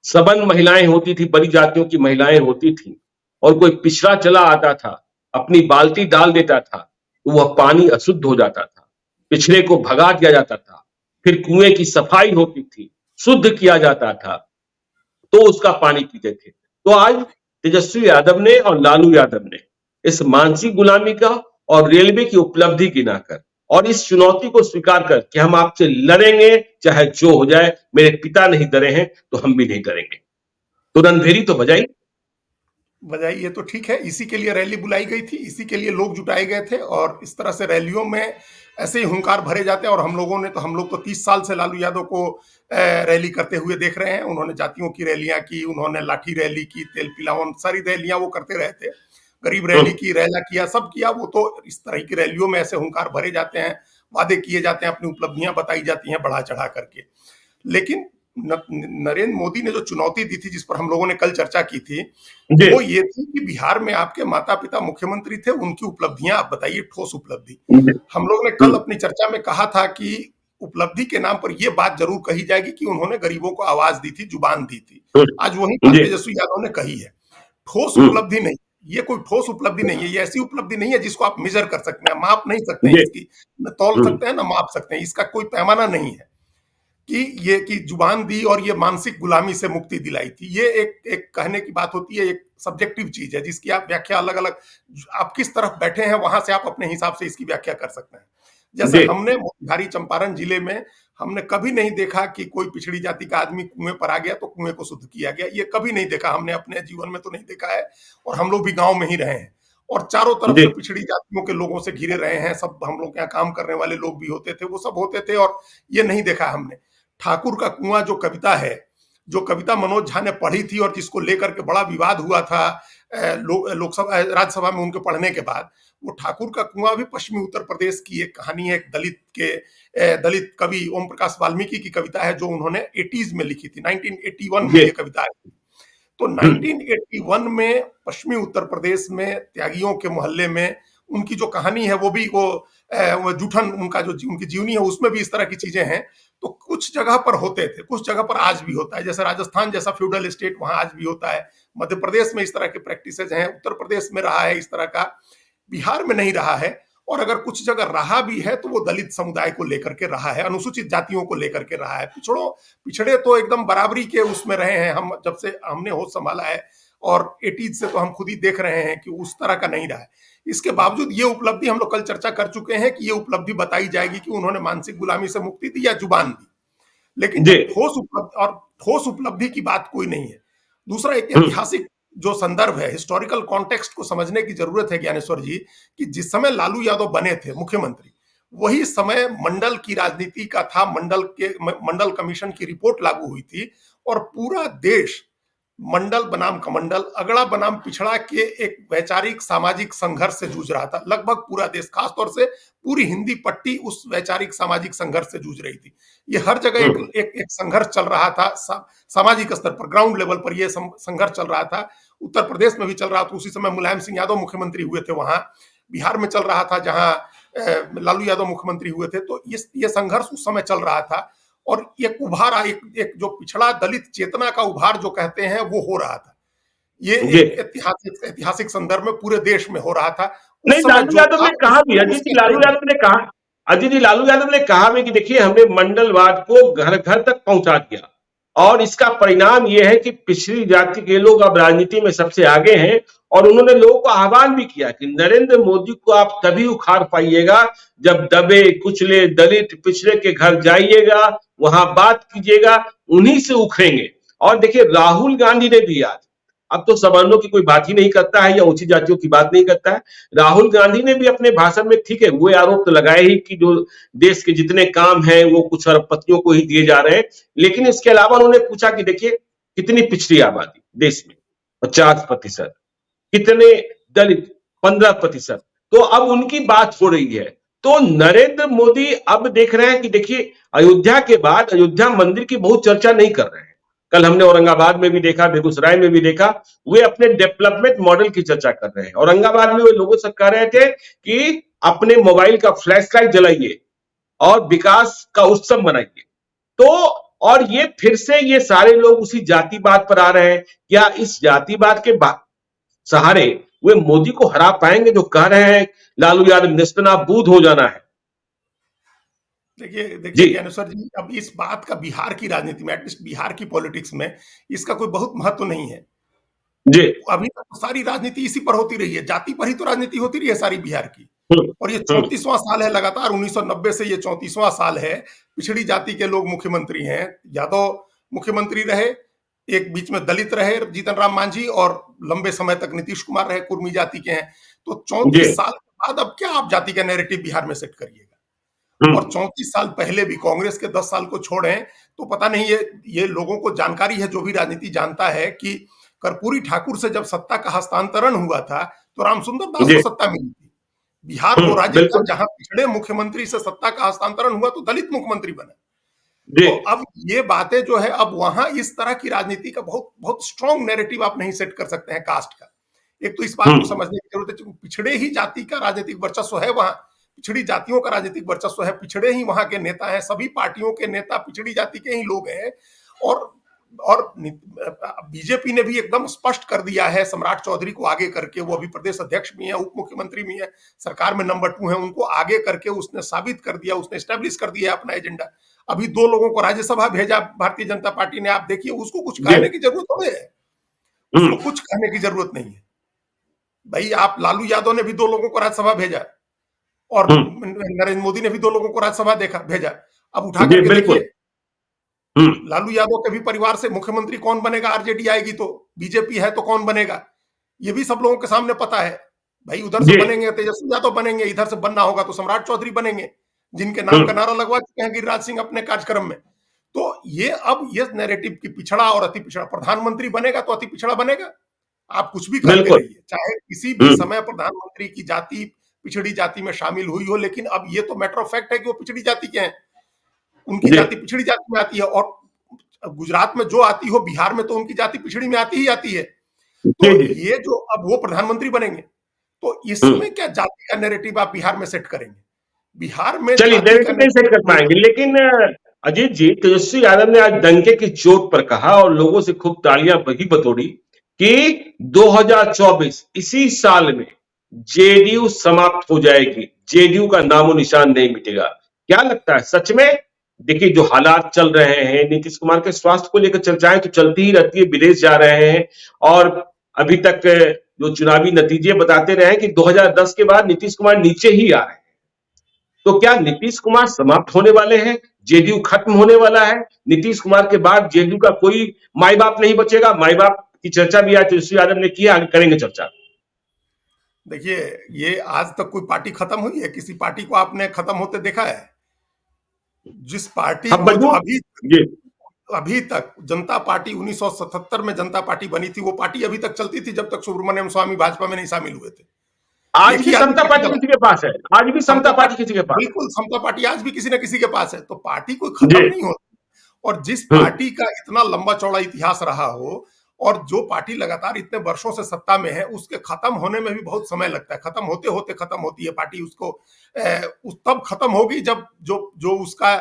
सबन महिलाएं होती थी, बड़ी जातियों की महिलाएं होती थी, और कोई पिछड़ा चला आता था, अपनी बाल्टी डाल देता था, तो वह पानी अशुद्ध हो जाता था, पिछड़े को भगा दिया जाता था, फिर कुएं की सफाई होती थी, शुद्ध किया जाता था, तो उसका पानी पीते थे। तो आज तेजस्वी यादव ने और लालू यादव ने इस मानसिक गुलामी का और रेलवे की उपलब्धि गिनाकर और इस चुनौती को स्वीकार कर कि हम आपसे लड़ेंगे चाहे जो हो जाए, मेरे पिता नहीं डरे हैं तो हम भी नहीं डरेंगे, तो रणभेरी तो बजाई। बजाई, ये तो ठीक है, इसी के लिए रैली बुलाई गई थी, इसी के लिए लोग जुटाए गए थे, और इस तरह से रैलियों में ऐसे ही हुंकार भरे जाते हैं। और हम लोग तो 30 साल से लालू यादव को रैली करते हुए देख रहे हैं। उन्होंने जातियों की रैलियां की, उन्होंने लाठी रैली की, तेल पिलावन, सारी रैलियां वो करते रहे थे। गरीब रैली की, रैला किया, सब किया। वो तो इस तरह की रैलियों में ऐसे हुंकार भरे जाते हैं, वादे किए जाते हैं, अपनी उपलब्धियां बताई जाती हैं बढ़ा चढ़ा करके। लेकिन नरेंद्र मोदी ने जो चुनौती दी थी, जिस पर हम लोगों ने कल चर्चा की थी, जी वो ये थी कि बिहार में आपके माता पिता मुख्यमंत्री थे, उनकी उपलब्धियां आप बताइए, ठोस उपलब्धि। जी हम लोग ने कल अपनी चर्चा में कहा था कि उपलब्धि के नाम पर यह बात जरूर कही जाएगी कि उन्होंने गरीबों को आवाज दी थी, जुबान दी थी। आज वही बात जी तेजस्वी यादव ने कही है। ठोस उपलब्धि नहीं, ये कोई ठोस उपलब्धि नहीं है, ये ऐसी उपलब्धि नहीं है जिसको आप मेजर कर सकते हैं, माप नहीं सकते हैं जी इसकी, न तौल सकते हैं, न माप सकते हैं, इसका कोई पैमाना नहीं है। कि ये कि जुबान दी और ये मानसिक गुलामी से मुक्ति दिलाई थी, ये एक एक कहने की बात होती है, एक सब्जेक्टिव चीज है जिसकी आप व्याख्या अलग अलग, आप किस तरफ बैठे हैं वहां से आप अपने हिसाब से इसकी व्याख्या कर सकते हैं। जैसे जी हमने मोतिहारी चंपारण जिले में हमने कभी नहीं देखा कि कोई पिछड़ी जाति का आदमी कुएं पर आ गया तो कुएं को शुद्ध किया गया, ये कभी नहीं देखा, हमने अपने जीवन में तो नहीं देखा है। और हम लोग भी गांव में ही रहे हैं और चारों तरफ जी से पिछड़ी जातियों के लोगों से घिरे रहे हैं, सब हम लोग के यहाँ काम करने वाले लोग भी होते थे, वो सब होते थे, और ये नहीं देखा हमने। ठाकुर का कुआं जो कविता है, जो कविता मनोज झा ने पढ़ी थी और जिसको लेकर के बड़ा विवाद हुआ था लोकसभा राज्यसभा में उनके पढ़ने के बाद, वो ठाकुर का कुआं भी पश्चिमी उत्तर प्रदेश की एक कहानी है, एक दलित कवि ओम प्रकाश वाल्मीकि की कविता है जो उन्होंने 80s में लिखी थी, 1981 में जी ये कविता आई थी। तो 1981 में पश्चिमी उत्तर प्रदेश में त्यागियों के मोहल्ले में उनकी जो कहानी है, वो भी वो जूठन उनका जो उनकी जीवनी है, उसमें भी इस तरह की चीजें हैं। तो कुछ जगह पर होते थे, कुछ जगह पर आज भी होता है, जैसे राजस्थान जैसा फ्यूडल स्टेट वहां आज भी होता है, मध्य प्रदेश में इस तरह की प्रैक्टिसेज हैं, उत्तर प्रदेश में रहा है इस तरह का, बिहार में नहीं रहा है। और अगर कुछ जगह रहा भी है तो वो दलित समुदाय को लेकर के रहा है, अनुसूचित जातियों को लेकर के रहा है। पिछड़े तो एकदम बराबरी के उसमें रहे हैं, हम जब से हमने होश संभाला है, और 80s से तो हम खुद ही देख रहे हैं कि उस तरह का नहीं रहा है। इसके बावजूद ये उपलब्धि हम लोग कल चर्चा कर चुके हैं कि ये उपलब्धि बताई जाएगी कि उन्होंने मानसिक गुलामी से मुक्ति दी या जुबान दी, लेकिन जी जब ठोस उपलब्धि की बात कोई नहीं है। दूसरा, एक ऐतिहासिक जो संदर्भ है, हिस्टोरिकल कॉन्टेक्स्ट को समझने की जरूरत है ज्ञानेश्वर जी, कि जिस समय लालू यादव बने थे मुख्यमंत्री, वही समय मंडल की राजनीति का था, मंडल कमीशन की रिपोर्ट लागू हुई थी, और पूरा देश मंडल बनाम कमंडल, अगड़ा बनाम पिछड़ा के एक वैचारिक सामाजिक संघर्ष से जूझ रहा था। लगभग पूरा देश, खासतौर से पूरी हिंदी पट्टी उस वैचारिक सामाजिक संघर्ष से जूझ रही थी। ये हर जगह एक संघर्ष चल रहा था, सामाजिक स्तर पर, ग्राउंड लेवल पर यह संघर्ष चल रहा था। उत्तर प्रदेश में भी चल रहा था, उसी समय मुलायम सिंह यादव मुख्यमंत्री हुए थे वहां। बिहार में चल रहा था जहां लालू यादव मुख्यमंत्री हुए थे। तो ये संघर्ष उस समय चल रहा था, और एक उभार, एक जो पिछड़ा दलित चेतना का उभार जो कहते हैं, वो हो रहा था। ये एक ऐतिहासिक संदर्भ में पूरे देश में हो रहा था उस नहीं, समय। लालू जो यादव था ने कहा भी, अजीत जी लालू यादव ने कहा भी कि देखिए हमने मंडलवाद को घर घर तक पहुंचा दिया, और इसका परिणाम यह है कि पिछड़ी जाति के लोग अब राजनीति में सबसे आगे हैं। और उन्होंने लोगों को आह्वान भी किया कि नरेंद्र मोदी को आप तभी उखाड़ पाइएगा जब दबे कुचले दलित पिछड़े के घर जाइएगा, वहां बात कीजिएगा, उन्हीं से उखड़ेंगे। और देखिए राहुल गांधी ने भी आज, अब तो सवर्णों की कोई बात ही नहीं करता है या ऊंची जातियों की बात नहीं करता है, राहुल गांधी ने भी अपने भाषण में, ठीक है, वो आरोप तो लगाए ही कि जो देश के जितने काम हैं वो कुछ अरबपतियों को ही दिए जा रहे हैं, लेकिन इसके अलावा उन्होंने पूछा कि देखिए कितनी पिछड़ी आबादी देश में, 50%, कितने दलित, 15%। तो अब उनकी बात हो रही है। तो नरेंद्र मोदी अब देख रहे हैं कि देखिए अयोध्या के बाद अयोध्या मंदिर की बहुत चर्चा नहीं कर रहे हैं। कल हमने औरंगाबाद में भी देखा, बेगूसराय में भी देखा, वे अपने डेवलपमेंट मॉडल की चर्चा कर रहे हैं। औरंगाबाद में वे लोगों से कह रहे थे कि अपने मोबाइल का फ्लैश लाइट जलाइए और विकास का उत्सव मनाइए। तो और ये फिर से ये सारे लोग उसी जातिवाद पर आ रहे हैं। क्या इस जातिवाद के सहारे वे मोदी को हरा पाएंगे जो कह रहे हैं लालू यादव नेस्तनाबूद हो जाना है? देखिए ज्ञानेश्वर जी, अब इस बात का बिहार की राजनीति में, एटलीस्ट बिहार की पॉलिटिक्स में, इसका कोई बहुत महत्व नहीं है जी। अभी तक तो सारी राजनीति इसी पर होती रही है, जाति पर ही तो राजनीति होती रही है सारी बिहार की। और ये 34वां साल है लगातार, 1990 से ये 34वां साल है। पिछड़ी जाति के लोग मुख्यमंत्री हैं, यादव मुख्यमंत्री रहे, एक बीच में दलित रहे जीतन राम मांझी, और लंबे समय तक नीतीश कुमार रहे, कुर्मी जाति के हैं। तो 34 साल के बाद अब क्या आप जाति का नैरेटिव बिहार में सेट करिएगा? और 34 साल पहले भी कांग्रेस के 10 साल को छोड़ें तो पता नहीं, ये लोगों को जानकारी है, जो भी राजनीति जानता है, कि कर्पूरी ठाकुर से जब सत्ता का हस्तांतरण हुआ था तो रामसुंदर दास जी। को सत्ता मिली थी। बिहार वो राज्य था बिल्कुल। जहां पिछड़े मुख्यमंत्री से सत्ता का हस्तांतरण हुआ तो दलित मुख्यमंत्री बना। जी। तो अब ये बातें जो है, अब वहां इस तरह की राजनीति का बहुत बहुत स्ट्रांग नैरेटिव आप नहीं सेट कर सकते हैं कास्ट का। एक तो इस बात को हम्म। समझने की जरूरत है कि पिछड़े ही जाति का राजनीतिक वर्चस्व है वहां, पिछड़ी जातियों का राजनीतिक वर्चस्व है, पिछड़े ही वहां के नेता हैं, सभी पार्टियों के नेता पिछड़ी जाति के ही लोग हैं। और बीजेपी ने भी एकदम स्पष्ट कर दिया है सम्राट चौधरी को आगे करके, वो अभी प्रदेश अध्यक्ष भी हैं, उप मुख्यमंत्री भी हैं, सरकार में नंबर 2 है, उनको आगे करके उसने साबित कर दिया, उसने स्टैब्लिश कर दिया है अपना एजेंडा। अभी 2 लोगों को राज्यसभा भेजा भारतीय जनता पार्टी ने, आप देखिए उसको कुछ जी। कहने की जरूरत थोड़ी है, उसको हम्म। कुछ कहने की जरूरत नहीं है। भाई आप लालू यादव ने भी 2 लोगों को राज्यसभा भेजा, और हम्म। नरेंद्र मोदी ने भी 2 लोगों को राज्यसभा भेजा। अब उठा जी करके बिल्कुल। देखिए, हम्म। लालू यादव के भी परिवार से मुख्यमंत्री कौन बनेगा, आरजेडी आएगी तो, बीजेपी है तो कौन बनेगा, ये भी सब लोगों के सामने पता है। भाई उधर से जी। बनेंगे तेजस्वी यादव बनेंगे, इधर से बनना होगा तो सम्राट चौधरी बनेंगे, जिनके नाम का हम्म। नारा लगवा चुके हैं गिरिराज सिंह अपने कार्यक्रम में। तो ये अब ये नैरेटिव की पिछड़ा और अति पिछड़ा, प्रधानमंत्री बनेगा तो अति पिछड़ा बनेगा, आप कुछ भी कहते बिल्कुल। रहिए, चाहे किसी भी हम्म। समय प्रधानमंत्री की जाति पिछड़ी जाति में शामिल हुई हो, लेकिन अब ये तो मैटर ऑफ फैक्ट है कि वो पिछड़ी जाति के हैं, उनकी जी। जाति पिछड़ी जाति में आती है। और गुजरात में जो आती हो, बिहार में तो उनकी जाति पिछड़ी में आती ही आती है। जी। तो जी। ये जो अब वो प्रधानमंत्री बनेंगे, तो हम्म। इसमें क्या जाति का नैरेटिव आप बिहार में सेट करेंगे? बिहार में चलिए, जाति का नैरेटिव नहीं सेट कर नैरेटिव पाएंगे, लेकिन अजीत जी, तेजस्वी यादव ने आज डंके की चोट पर कहा और लोगों से खूब तालियां बही बतोड़ी कि 2024 इसी साल में जेडीयू समाप्त हो जाएगी, जेडीयू का नामो निशान नहीं मिटेगा। क्या लगता है सच में? देखिए, जो हालात चल रहे हैं, नीतीश कुमार के स्वास्थ्य को लेकर चर्चाएं तो चलती ही रहती है, विदेश जा रहे हैं, और अभी तक जो चुनावी नतीजे बताते रहे कि 2010 के बाद नीतीश कुमार नीचे ही आ रहे हैं। तो क्या नीतीश कुमार समाप्त होने वाले हैं? जेडीयू खत्म होने वाला है? नीतीश कुमार के बाद जेडीयू का कोई माई बाप नहीं बचेगा? माई बाप की चर्चा भी आज तेजस्वी यादव ने किया, आगे करेंगे चर्चा। देखिए, ये आज तक कोई पार्टी खत्म हुई है? किसी पार्टी को आपने खत्म होते देखा है? जिस पार्टी अब को जो बजू। अभी जी। अभी तक जनता पार्टी 1977 में जनता पार्टी बनी थी, वो पार्टी अभी तक चलती थी जब तक सुब्रमण्यम स्वामी भाजपा में नहीं शामिल हुए थे। आज एक भी ही आदमी समता पार्टी पार्टी चला, किसी के पास है, आज भी समता समता पार्टी पार्टी, किसी के पास बिल्कुल समता पार्टी आज भी किसी न किसी के पास है। तो पार्टी कोई है। जी। खत्म नहीं होती। और जिस हम्म। पार्टी का इतना लंबा चौड़ा इतिहास रहा हो, और जो पार्टी लगातार इतने वर्षों से सत्ता में है, उसके खत्म होने में भी बहुत समय लगता है। खत्म होते होते खत्म होती है पार्टी, उसको उस तब खत्म होगी जब जो जो उसका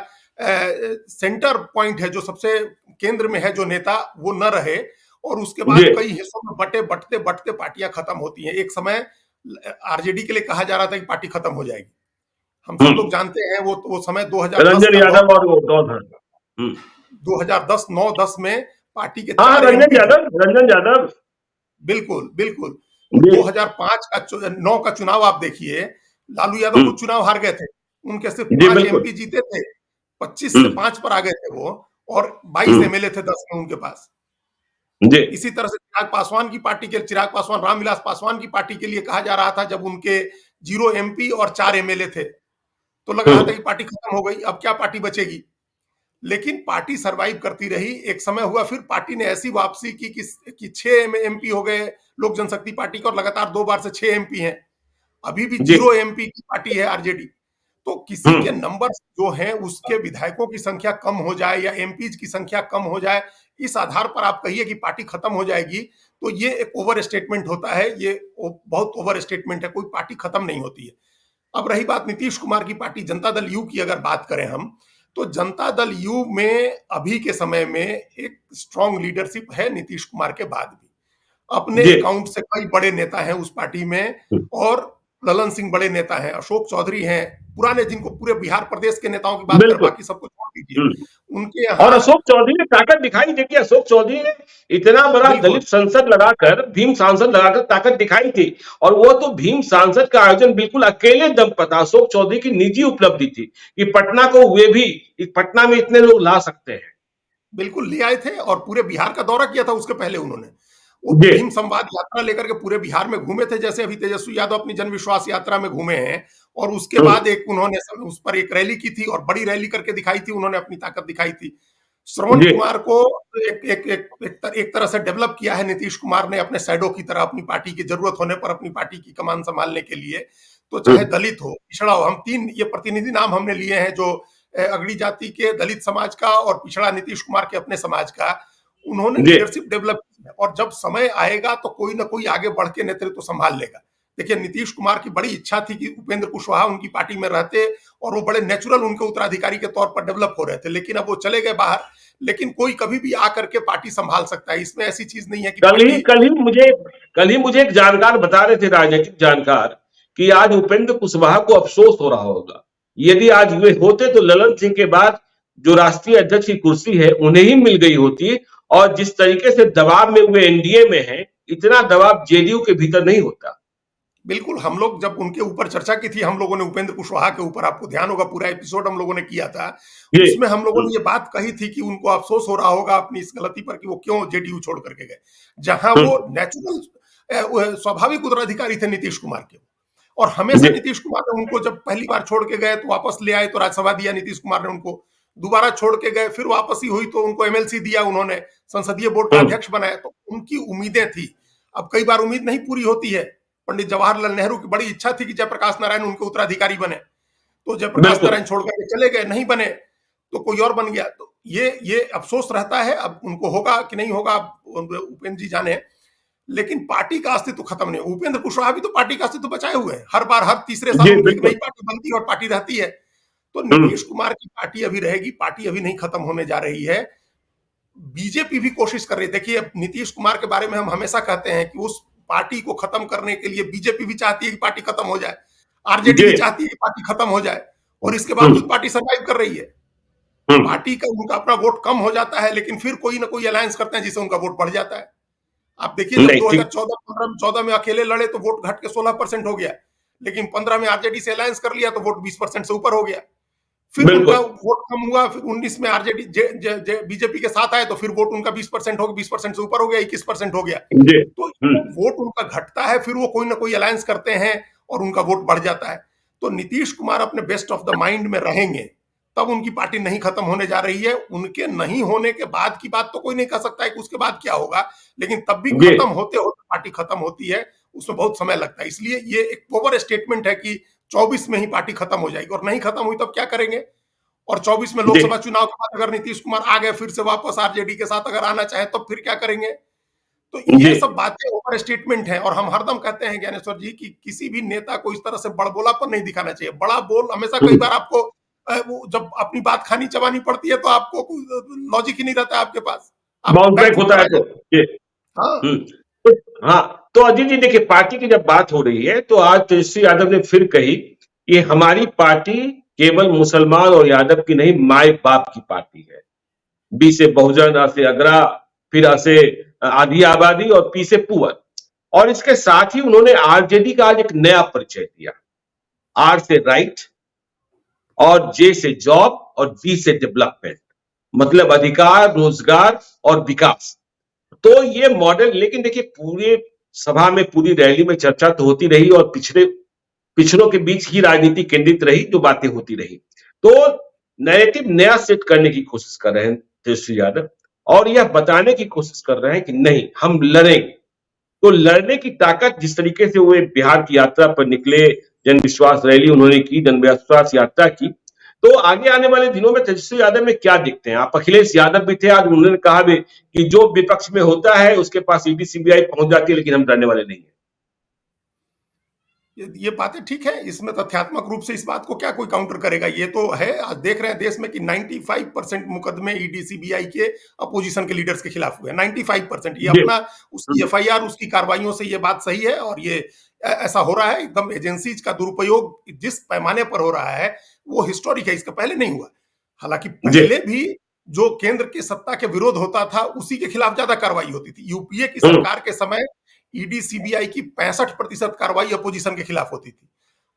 सेंटर पॉइंट है, जो सबसे केंद्र में है जो नेता, वो न रहे, और उसके जी। बाद कई हिस्सों में बटते बटते पार्टियां खत्म होती हैं। एक समय आरजेडी के लिए कहा जा रहा था कि पार्टी खत्म हो जाएगी, हम सब लोग हम्म। जानते हैं वो समय 2010 रंजन का दौर, यादव और वो दौर। हम्म। 2010 9-10 में पार्टी के हाँ, 4 रंजन एमपी थे। यादव, रंजन यादव। बिल्कुल बिल्कुल। जी। 2005 का 9 का चुनाव आप देखिए, लालू यादव हम्म। कुछ चुनाव हार गए थे, उनके सिर्फ जी 5 बिल्कुल। एमपी जीते थे, 25 से हम्म। 5 पर आ गए थे वो, और 22 हम्म। एमएलए थे 10 में उनके पास। जी। इसी तरह से चिराग पासवान की पार्टी के, चिराग पासवान, रामविलास पासवान की पार्टी के लिए कहा जा रहा था जब उनके 0 एमपी और 4 एमएलए थे, तो लग रहा था कि पार्टी खत्म हो गई, अब क्या पार्टी बचेगी। लेकिन पार्टी सरवाइव करती रही। एक समय हुआ फिर पार्टी ने ऐसी वापसी की कि 6 एमपी हो गए लोक जनशक्ति पार्टी का, और लगातार 2 बार से 6 एमपी हैं। अभी भी जी। 0 एमपी की पार्टी है आरजेडी। तो किसी के हम्म। नंबर्स जो हैं, उसके विधायकों की संख्या कम हो जाए या एमपीज की संख्या कम हो जाए, इस आधार पर आप कहिए कि पार्टी खत्म हो जाएगी, तो ये एक ओवर स्टेटमेंट होता है। ये बहुत ओवर स्टेटमेंट है, कोई पार्टी खत्म नहीं होती है। अब रही बात नीतीश कुमार की पार्टी जनता दल यू की, अगर बात करें हम, तो जनता दल यू में अभी के समय में एक स्ट्रांग लीडरशिप है नीतीश कुमार के बाद भी। अपने जी। अकाउंट से कई बड़े नेता हैं उस पार्टी में, और ललन सिंह बड़े नेता हैं, अशोक चौधरी हैं, पुराने, जिनको पूरे बिहार प्रदेश के नेताओं की बात कर, बिल्कुल। बाकी सबको छोड़ दीजिए, हम्म। उनके और यहाँ। अशोक चौधरी ने ताकत दिखाई। देखिए, अशोक चौधरी ने इतना बड़ा बिल्कुल दलित संसद लगाकर, भीम सांसद लगाकर ताकत दिखाई थी, और वो तो भीम सांसद का आयोजन बिल्कुल अकेले दम पर था। अशोक चौधरी की निजी उपलब्धि थी कि पटना को वे भी, पटना में इतने लोग ला सकते हैं। बिल्कुल ले आए थे, और पूरे बिहार का दौरा किया था उसके पहले उन्होंने। वो जी। भीम संवाद यात्रा लेकर के पूरे बिहार में घूमे थे, जैसे अभी तेजस्वी यादव अपनी जन विश्वास यात्रा में घूमे हैं। और उसके बाद एक उन्होंने उस पर एक रैली की थी, और बड़ी रैली करके दिखाई थी, उन्होंने अपनी ताकत दिखाई थी। श्रवण जी कुमार को एक तरह से डेवलप किया है नीतीश कुमार ने अपने शैडो की तरह, अपनी पार्टी की जरूरत होने पर अपनी पार्टी की कमान संभालने के लिए। तो चाहे हम्म, दलित हो, पिछड़ा हो, हम तीन ये प्रतिनिधि नाम हमने लिए हैं, जो अगड़ी जाति के, दलित समाज का और पिछड़ा नीतीश कुमार के अपने समाज का। उन्होंने जी लीडरशिप डेवलप की है और जब समय आएगा तो कोई ना कोई आगे बढ़ के नेतृत्व संभाल लेगा। देखिए, नीतीश कुमार की बड़ी इच्छा थी कि उपेंद्र कुशवाहा उनकी पार्टी में रहते और वो बड़े नेचुरल उनके उत्तराधिकारी के तौर पर डेवलप हो रहे थे, लेकिन अब वो चले गए बाहर। लेकिन कोई कभी भी आकर के पार्टी संभाल सकता है, इसमें ऐसी चीज नहीं है कि कल ही पार्टी। कल ही मुझे कल ही मुझे एक जानकार बता रहे थे, राजनीतिक जानकार, कि आज उपेंद्र कुशवाहा को अफसोस हो रहा होगा। यदि आज वे होते तो ललन सिंह के बाद जो राष्ट्रीय अध्यक्ष की कुर्सी है उन्हें ही मिल गई होती, और जिस तरीके से दबाव में वे एनडीए में हैं, इतना दबाव जेडीयू के भीतर नहीं होता। बिल्कुल, हम लोग जब उनके ऊपर चर्चा की थी, हम लोगों ने उपेंद्र कुशवाहा के ऊपर, आपको ध्यान होगा पूरा एपिसोड हम लोगों ने किया था, जी उसमें हम लोगों ने ये बात कही थी कि उनको अफसोस हो रहा होगा अपनी इस गलती पर कि वो क्यों जेडीयू छोड़ करके गए, जहां वो हम्म, नेचुरल स्वाभाविक उत्तराधिकारी थे नीतीश कुमार के। और हमेशा जी नीतीश कुमार ने उनको, जब पहली बार छोड़ के गए तो वापस ले आए तो राज्यसभा दिया नीतीश कुमार ने उनको, दोबारा छोड़ के गए फिर वापसी हुई तो उनको एमएलसी दिया, उन्होंने संसदीय बोर्ड का हम्म, अध्यक्ष बनाया। तो उनकी उम्मीदें थी। अब कई बार उम्मीद नहीं पूरी होती है। पंडित जवाहरलाल नेहरू की बड़ी इच्छा थी कि जयप्रकाश नारायण उनके उत्तराधिकारी बने, तो जयप्रकाश बिल्कुल नारायण छोड़ करके चले गए, नहीं बने, तो कोई और बन गया। तो ये अफसोस रहता है। अब उनको होगा कि नहीं होगा, उपेंद्र जी जाने। लेकिन पार्टी का अस्तित्व खत्म नहीं। उपेंद्र कुशवाहा भी तो पार्टी का अस्तित्व बचाए हुए हैं, हर बार हर तीसरे साल जी उनकी एक नई बिल्कुल पार्टी बनती है और पार्टी रहती है। तो हम्म, नीतीश कुमार की पार्टी अभी रहेगी, पार्टी अभी नहीं खत्म होने जा रही है। बीजेपी भी कोशिश कर रही है। देखिए, नीतीश कुमार के बारे में हम हमेशा कहते हैं कि उस पार्टी को खत्म करने के लिए बीजेपी भी चाहती है कि पार्टी खत्म हो जाए, आरजेडी जी भी चाहती है कि पार्टी खत्म हो जाए, और इसके बावजूद हम्म, पार्टी सर्वाइव कर रही है। हम्म, पार्टी का उनका अपना वोट कम हो जाता है, लेकिन फिर कोई ना कोई अलायंस करते हैं जिससे उनका वोट बढ़ जाता है। आप देखिए, जब नहीं ठीक 2014 में 14 में अकेले लड़े तो वोट घट के 16% हो गया, लेकिन 15 में आरजेडी से अलायंस कर लिया तो वोट 20% से ऊपर हो गया। फिर उनका बिल्कुल वोट कम हुआ, फिर 19 में आरजेडी बीजेपी के साथ आए तो फिर वोट उनका 20% हो गया, 20% से ऊपर हो गया, 21% हो गया। जी तो हम्म, वोट उनका घटता है, फिर वो कोई ना कोई अलायंस करते हैं और उनका वोट बढ़ जाता है। तो नीतीश कुमार अपने बेस्ट ऑफ द माइंड में रहेंगे, तब उनकी पार्टी नहीं खत्म होने जा रही है। उनके नहीं होने के बाद की बात तो कोई नहीं कह सकता है कि उसके बाद क्या होगा, लेकिन तब भी जी खत्म होते होते पार्टी खत्म होती है, उसमें बहुत समय लगता है। इसलिए ये एक ओवर स्टेटमेंट है कि 24 में ही पार्टी खत्म हो जाएगी, और नहीं खत्म हुई तब क्या करेंगे? और 24 में जी लोकसभा चुनाव के बाद अगर नीतीश कुमार आ गए फिर से वापस आरजेडी के साथ अगर आना चाहे तो फिर क्या करेंगे? तो जी ये सब बातें ओवर स्टेटमेंट है। और हम हरदम कहते हैं ज्ञानेश्वर जी कि किसी भी नेता को इस तरह से बड़बोलापन नहीं दिखाना चाहिए। बड़ा बोल हमेशा, कई हम्म, बार आपको वो जब अपनी बात खानी चबानी पड़ती है तो आपको लॉजिक ही नहीं रहता है आपके पास, आप बाउंस बैक बैक फुट होता पर है आ तो जाते जी हैं। हाँ। हम्म, तो हाँ, तो अजीत जी देखिए, पार्टी की जब बात हो रही है तो आज तेजस्वी यादव ने फिर कही कि हमारी पार्टी केवल मुसलमान और यादव की नहीं, माए बाप की पार्टी है। बी से बहुजन, अ से अगरा, फिर अ से आधी आबादी, और पी से पुअर। और इसके साथ ही उन्होंने आरजेडी का आज एक नया परिचय दिया। आर से राइट, और जे से जॉब, और डी से डेवलपमेंट, मतलब अधिकार, रोजगार और विकास। तो ये मॉडल, लेकिन देखिए पूरे सभा में, पूरी रैली में चर्चा तो होती रही, और पिछड़ों के बीच ही राजनीति केंद्रित रही, जो बातें होती रही। तो नैरेटिव नया सेट करने की कोशिश कर रहे हैं तेजस्वी यादव, और यह बताने की कोशिश कर रहे हैं कि नहीं, हम लड़ेंगे। तो लड़ने की ताकत, जिस तरीके से वो बिहार की यात्रा पर निकले, जन विश्वास रैली उन्होंने की, जन विश्वास यात्रा की, तो आगे आने वाले दिनों में तेजस्वी यादव में क्या देखते हैं आप? अखिलेश यादव भी थे आज, उन्होंने कहा भी कि जो विपक्ष में होता है उसके पास ईडी सीबीआई पहुंच जाती है, लेकिन हम डरने वाले नहीं है। ये बातें ठीक है, इसमें तथ्यात्मक रूप से इस बात को क्या कोई काउंटर करेगा? ये तो है, आज देख रहे हैं देश में कि 95% मुकदमे ईडी सीबीआई के अपोजिशन के लीडर्स के खिलाफ हुए हैं। 95% ये जी अपना उसकी एफआईआर, उसकी कार्रवाइयों से ये बात सही है। और ये ऐसा हो रहा है, एकदम एजेंसीज का दुरुपयोग जिस पैमाने पर हो रहा है वो हिस्टोरिक है, इसका पहले नहीं हुआ। हालांकि जी पहले भी जो केंद्र की सत्ता के विरोध होता था उसी के खिलाफ ज्यादा कार्रवाई होती थी। यूपीए की हम्म, सरकार के समय ईडी सीबीआई की 65% कार्रवाई अपोजिशन के खिलाफ होती थी।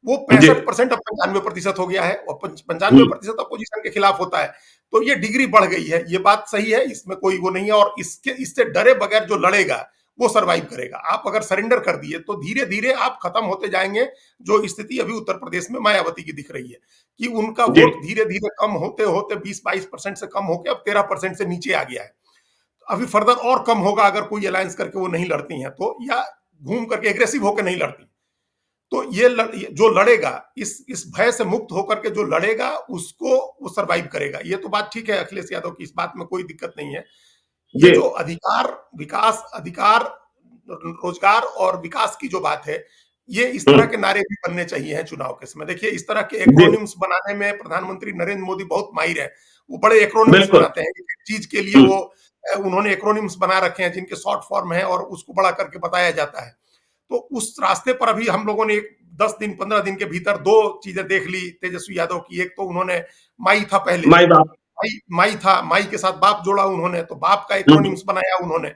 वो जी 65% अब 95% हो गया है, और 95% अपोजिशन के खिलाफ होता है। तो ये डिग्री बढ़ गई है, ये बात सही है, इसमें कोई वो नहीं है। और इससे डरे बगैर जो लड़ेगा वो सर्वाइव करेगा। आप अगर सरेंडर कर दिए तो धीरे धीरे आप खत्म होते जाएंगे। जो स्थिति अभी उत्तर प्रदेश में मायावती की दिख रही है कि उनका जी वोट धीरे धीरे कम होते होते 20-22% से कम होकर अब 13% से नीचे आ गया है। अभी फर्दर और कम होगा अगर कोई अलायंस करके वो नहीं लड़ती हैं तो, या घूम करके एग्रेसिव होकर नहीं लड़ती। तो जो लड़ेगा इस भय से मुक्त होकर के जो लड़ेगा उसको वो सरवाइव करेगा। ये तो बात ठीक है अखिलेश यादव की, इस बात में कोई दिक्कत नहीं है। ये जी जो अधिकार रोजगार और विकास की जो बात है, ये इस तरह के नारे भी बनने चाहिए हैं चुनाव के समय। देखिए इस तरह के जी एक्रोनिम्स बनाने में प्रधानमंत्री नरेंद्र मोदी बहुत माहिर है। वो बड़े एक्रोनिम्स बिल्कुल। बनाते हैं, एक चीज के लिए वो उन्होंने एक्रोनिम्स बना रखे हैं जिनके शॉर्ट फॉर्म है और उसको बड़ा करके बताया जाता है। तो उस रास्ते पर अभी हम लोगों ने एक 10 दिन 15 दिन के भीतर दो चीजें देख ली तेजस्वी यादव की। एक तो उन्होंने माई था पहले, माई बाप। माई था, माई के साथ बाप जोड़ा उन्होंने, तो बाप का हम्म, एक्रोनिम्स बनाया उन्होंने।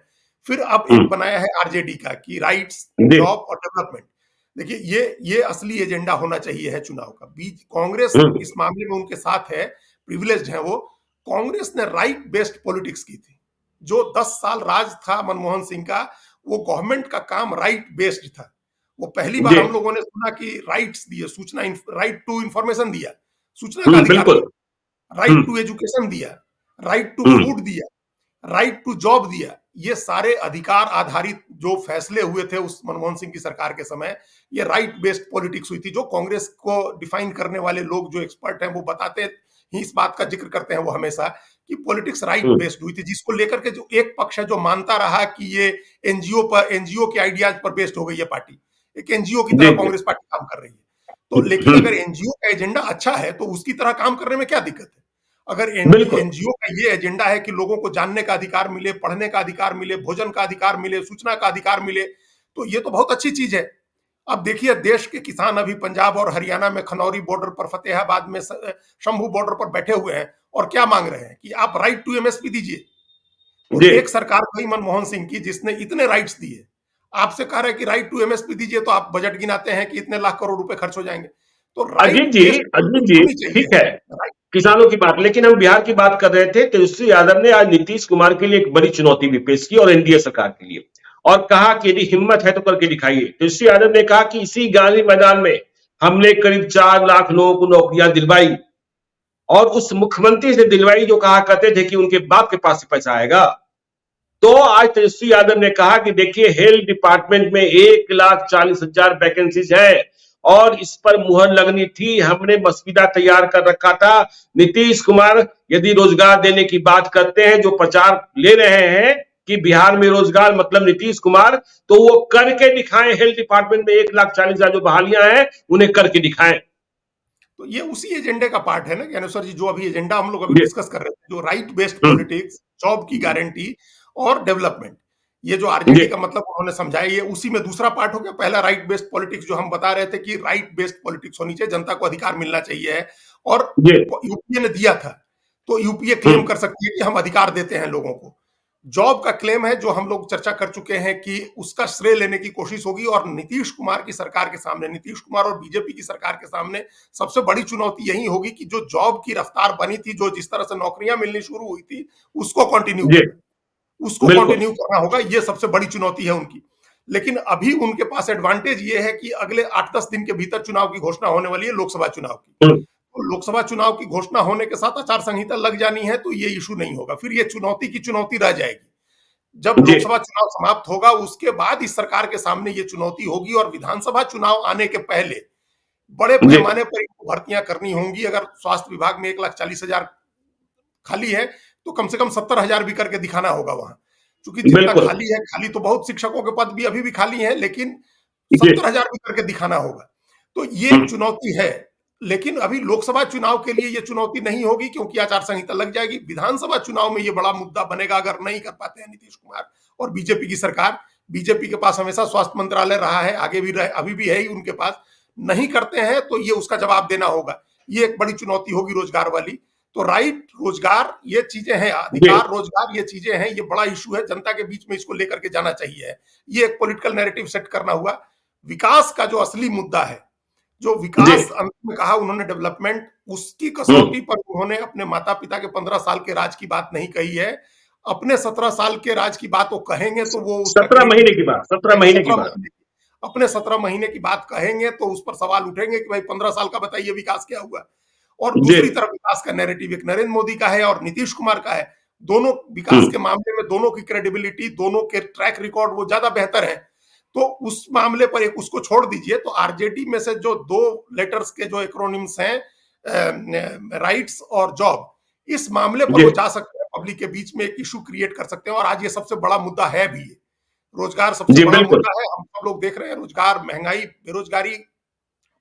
फिर अब एक हम्म, बनाया है आरजेडी का कि राइट्स, जी जॉब और डेवलपमेंट। देखिए ये असली एजेंडा होना चाहिए है चुनाव का। बीच कांग्रेस हम्म, इस मामले में उनके साथ है, प्रिविलेज्ड है वो। कांग्रेस ने राइट बेस्ड पॉलिटिक्स की थी। जो 10 साल राज था मनमोहन सिंह का, वो गवर्नमेंट का काम राइट बेस्ड था। वो पहली बार जी हम लोगों ने सुना कि राइट्स दिए, सूचना, राइट टू इंफॉर्मेशन दिया, सूचना का अधिकार बिल्कुल। दिया, राइट हम्म, टू एजुकेशन दिया, राइट टू हम्म, फूड दिया, राइट टू जॉब दिया। ये सारे अधिकार आधारित जो फैसले हुए थे उस मनमोहन सिंह की सरकार के समय, ये राइट बेस्ड पॉलिटिक्स हुई थी। जो कांग्रेस को डिफाइन करने वाले लोग जो एक्सपर्ट हैं वो बताते ही इस बात का जिक्र करते हैं वो हमेशा कि पॉलिटिक्स राइट हम्म, बेस्ड हुई थी, जिसको लेकर के जो एक पक्ष है जो मानता रहा कि ये एनजीओ के आइडियाज पर बेस्ड हो गई है पार्टी, एक एनजीओ की जी तरह जी कांग्रेस पार्टी काम कर रही है। तो लेकिन अगर एनजीओ का एजेंडा अच्छा है तो उसकी तरह काम करने में क्या दिक्कत है? अगर बिल्कुल। एनजीओ का ये एजेंडा है कि लोगों को जानने का अधिकार मिले, पढ़ने का अधिकार मिले, भोजन का अधिकार मिले, सूचना का अधिकार मिले, तो ये तो बहुत अच्छी चीज है। अब देखिए देश के किसान अभी पंजाब और हरियाणा में खनौरी बॉर्डर पर, फतेहाबाद में शंभू बॉर्डर पर बैठे हुए हैं और क्या मांग रहे हैं कि आप राइट टू एमएसपी दीजिए। तो जी एक सरकार थी मनमोहन सिंह की जिसने इतने राइट्स दिए, आपसे कह रहा है कि राइट टू एमएसपी दीजिए, तो आप बजट गिनाते हैं कि इतने लाख करोड़ रुपए खर्च हो जाएंगे। तो राइट बेस्ड अजीत पॉलिटिक्स जी होनी चाहिए। ठीक है, राइट। किसानों की बात, लेकिन हम बिहार की बात कर रहे थे। तेजस्वी यादव ने आज नीतीश कुमार के लिए एक बड़ी चुनौती भी पेश की और एनडीए सरकार के लिए, और कहा कि यदि हिम्मत है तो करके दिखाइए। तेजस्वी यादव ने कहा कि इसी गांधी मैदान में हमने करीब 4 लाख लोगों को नौकरियां दिलवाई, और उस मुख्यमंत्री से दिलवाई जो कहा करते थे कि उनके बाप के पास से पैसा आएगा। तो आज तेजस्वी यादव ने कहा कि देखिए हेल्थ डिपार्टमेंट में 1,40,000 वैकेंसीज है और इस पर मुहर लगनी थी, हमने मसविदा तैयार कर रखा था। नीतीश कुमार यदि रोजगार देने की बात करते हैं, जो प्रचार ले रहे हैं कि बिहार में रोजगार मतलब नीतीश कुमार, तो वो करके दिखाएं। हेल्थ डिपार्टमेंट में 1,40,000 जो बहालियां हैं उन्हें करके दिखाएं। तो ये उसी एजेंडे का पार्ट है ना ज्ञानेश्वर जी, जो अभी एजेंडा हम लोग अभी जी डिस्कस कर रहे थे, जो राइट बेस्ड हम्म, पॉलिटिक्स, जॉब की गारंटी और डेवलपमेंट। ये जो आरजेडी जी का मतलब उन्होंने समझाया, ये उसी में दूसरा पार्ट हो गया। पहला राइट बेस्ड पॉलिटिक्स जो हम बता रहे थे कि राइट बेस्ड पॉलिटिक्स होनी चाहिए, जनता को अधिकार मिलना चाहिए, और जी यूपीए ने दिया था तो यूपीए क्लेम हम्म, कर सकती है कि हम अधिकार देते हैं लोगों को। जॉब का क्लेम है जो हम लोग चर्चा कर चुके हैं कि उसका श्रेय लेने की कोशिश होगी। और नीतीश कुमार की सरकार के सामने, नीतीश कुमार और बीजेपी की सरकार के सामने सबसे बड़ी चुनौती यही होगी कि जो जॉब की रफ्तार बनी थी, जो जिस तरह से नौकरियां मिलनी शुरू हुई थी, उसको कंटिन्यू जी करना, उसको बिल्कुल। कंटिन्यू करना होगा। ये सबसे बड़ी चुनौती है उनकी। लेकिन अभी उनके पास एडवांटेज ये है कि अगले 8-10 दिन के भीतर चुनाव की घोषणा होने वाली है, लोकसभा चुनाव की। हम्म, तो लोकसभा चुनाव की घोषणा होने के साथ आचार संहिता लग जानी है, तो ये इशू नहीं होगा। फिर ये चुनौती की चुनौती रह जाएगी। जब जी लोकसभा चुनाव समाप्त होगा उसके बाद इस सरकार के सामने ये चुनौती होगी, और विधानसभा चुनाव आने के पहले बड़े जी पैमाने पर इनको भर्तियां करनी होंगी। अगर स्वास्थ्य विभाग में 1,40,000 खाली है तो कम से कम 70,000 भी करके दिखाना होगा वहां। क्योंकि जितना बिल्कुल। खाली है, खाली तो बहुत शिक्षकों के पद भी अभी भी खाली हैं, लेकिन जी 70,000 भी करके दिखाना होगा। तो ये एक हम्म, चुनौती है। लेकिन अभी लोकसभा चुनाव के लिए ये चुनौती नहीं होगी क्योंकि आचार संहिता लग जाएगी। विधानसभा चुनाव में ये बड़ा मुद्दा बनेगा अगर नहीं कर पाते हैं नीतीश कुमार और बीजेपी की सरकार। बीजेपी के पास हमेशा स्वास्थ्य मंत्रालय रहा है, आगे भी रहे, अभी भी है ही उनके पास। नहीं करते हैं तो ये उसका जवाब देना होगा। ये एक बड़ी चुनौती होगी रोजगार वाली। तो राइट, रोजगार, ये चीजें हैं, जी अधिकार, रोजगार, ये चीजें हैं। ये बड़ा इशू है, जनता के बीच में इसको लेकर के जाना चाहिए। ये एक पॉलिटिकल नैरेटिव सेट करना हुआ। विकास का जो असली मुद्दा है, जो जी विकास अंत में कहा उन्होंने डेवलपमेंट, उसकी हम्म, कसौटी पर उन्होंने अपने माता पिता के 15 साल के राज की बात नहीं कही है। अपने 17 साल के राज की बात वो कहेंगे तो वो उसका 17 महीने की बात, 17 महीने की बात। अपने 17 महीने की बात कहेंगे तो उस पर सवाल उठेंगे कि भाई 15 साल का बताइए विकास क्या हुआ। और जी दूसरी तरफ विकास का नैरेटिव एक नरेंद्र मोदी का है और नीतीश कुमार का है। दोनों विकास के मामले में दोनों की क्रेडिबिलिटी, दोनों के ट्रैक रिकॉर्ड वो ज्यादा बेहतर है। तो उस मामले पर एक उसको छोड़ दीजिए, तो आरजेडी में से जो 2 लेटर्स के जो एक्रोनिम्स हैं, राइट्स और जॉब, इस मामले पर जी वो जा सकते हैं, पब्लिक के बीच में एक इशू क्रिएट कर सकते हैं। और आज ये सबसे बड़ा मुद्दा है भी। रोजगार सबसे जी बड़ा बिल्कुल। मुद्दा है, हम सब लोग देख रहे हैं। रोजगार, महंगाई, बेरोजगारी,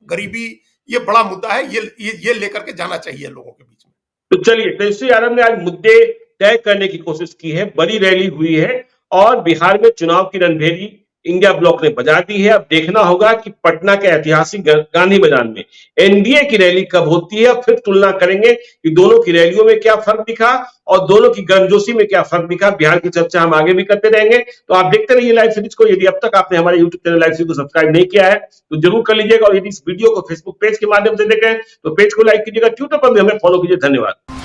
गरीबी, ये बड़ा मुद्दा है। ये लेकर के जाना चाहिए लोगों के बीच में। तो चलिए, तेजस्वी यादव ने आज मुद्दे तय करने की कोशिश की है, बड़ी रैली हुई है और बिहार में चुनाव की रणभेरी इंडिया ब्लॉक ने बजा दी है। अब देखना होगा कि पटना के ऐतिहासिक गांधी मैदान में एनडीए की रैली कब होती है। फिर तुलना करेंगे कि दोनों की रैलियों में क्या फर्क दिखा और दोनों की गर्मजोशी में क्या फर्क दिखा। बिहार की चर्चा हम आगे भी करते रहेंगे, तो आप देखते रहिए लाइव सीरीज को। यदि अब तक आपने हमारे यूट्यूब चैनल लाइव सीरीज को सब्सक्राइब नहीं किया है तो जरूर कर लीजिएगा, और यदि इस वीडियो को फेसबुक पेज के माध्यम से देखें तो पेज को लाइक कीजिएगा, ट्विटर पर भी हमें फॉलो कीजिए। धन्यवाद।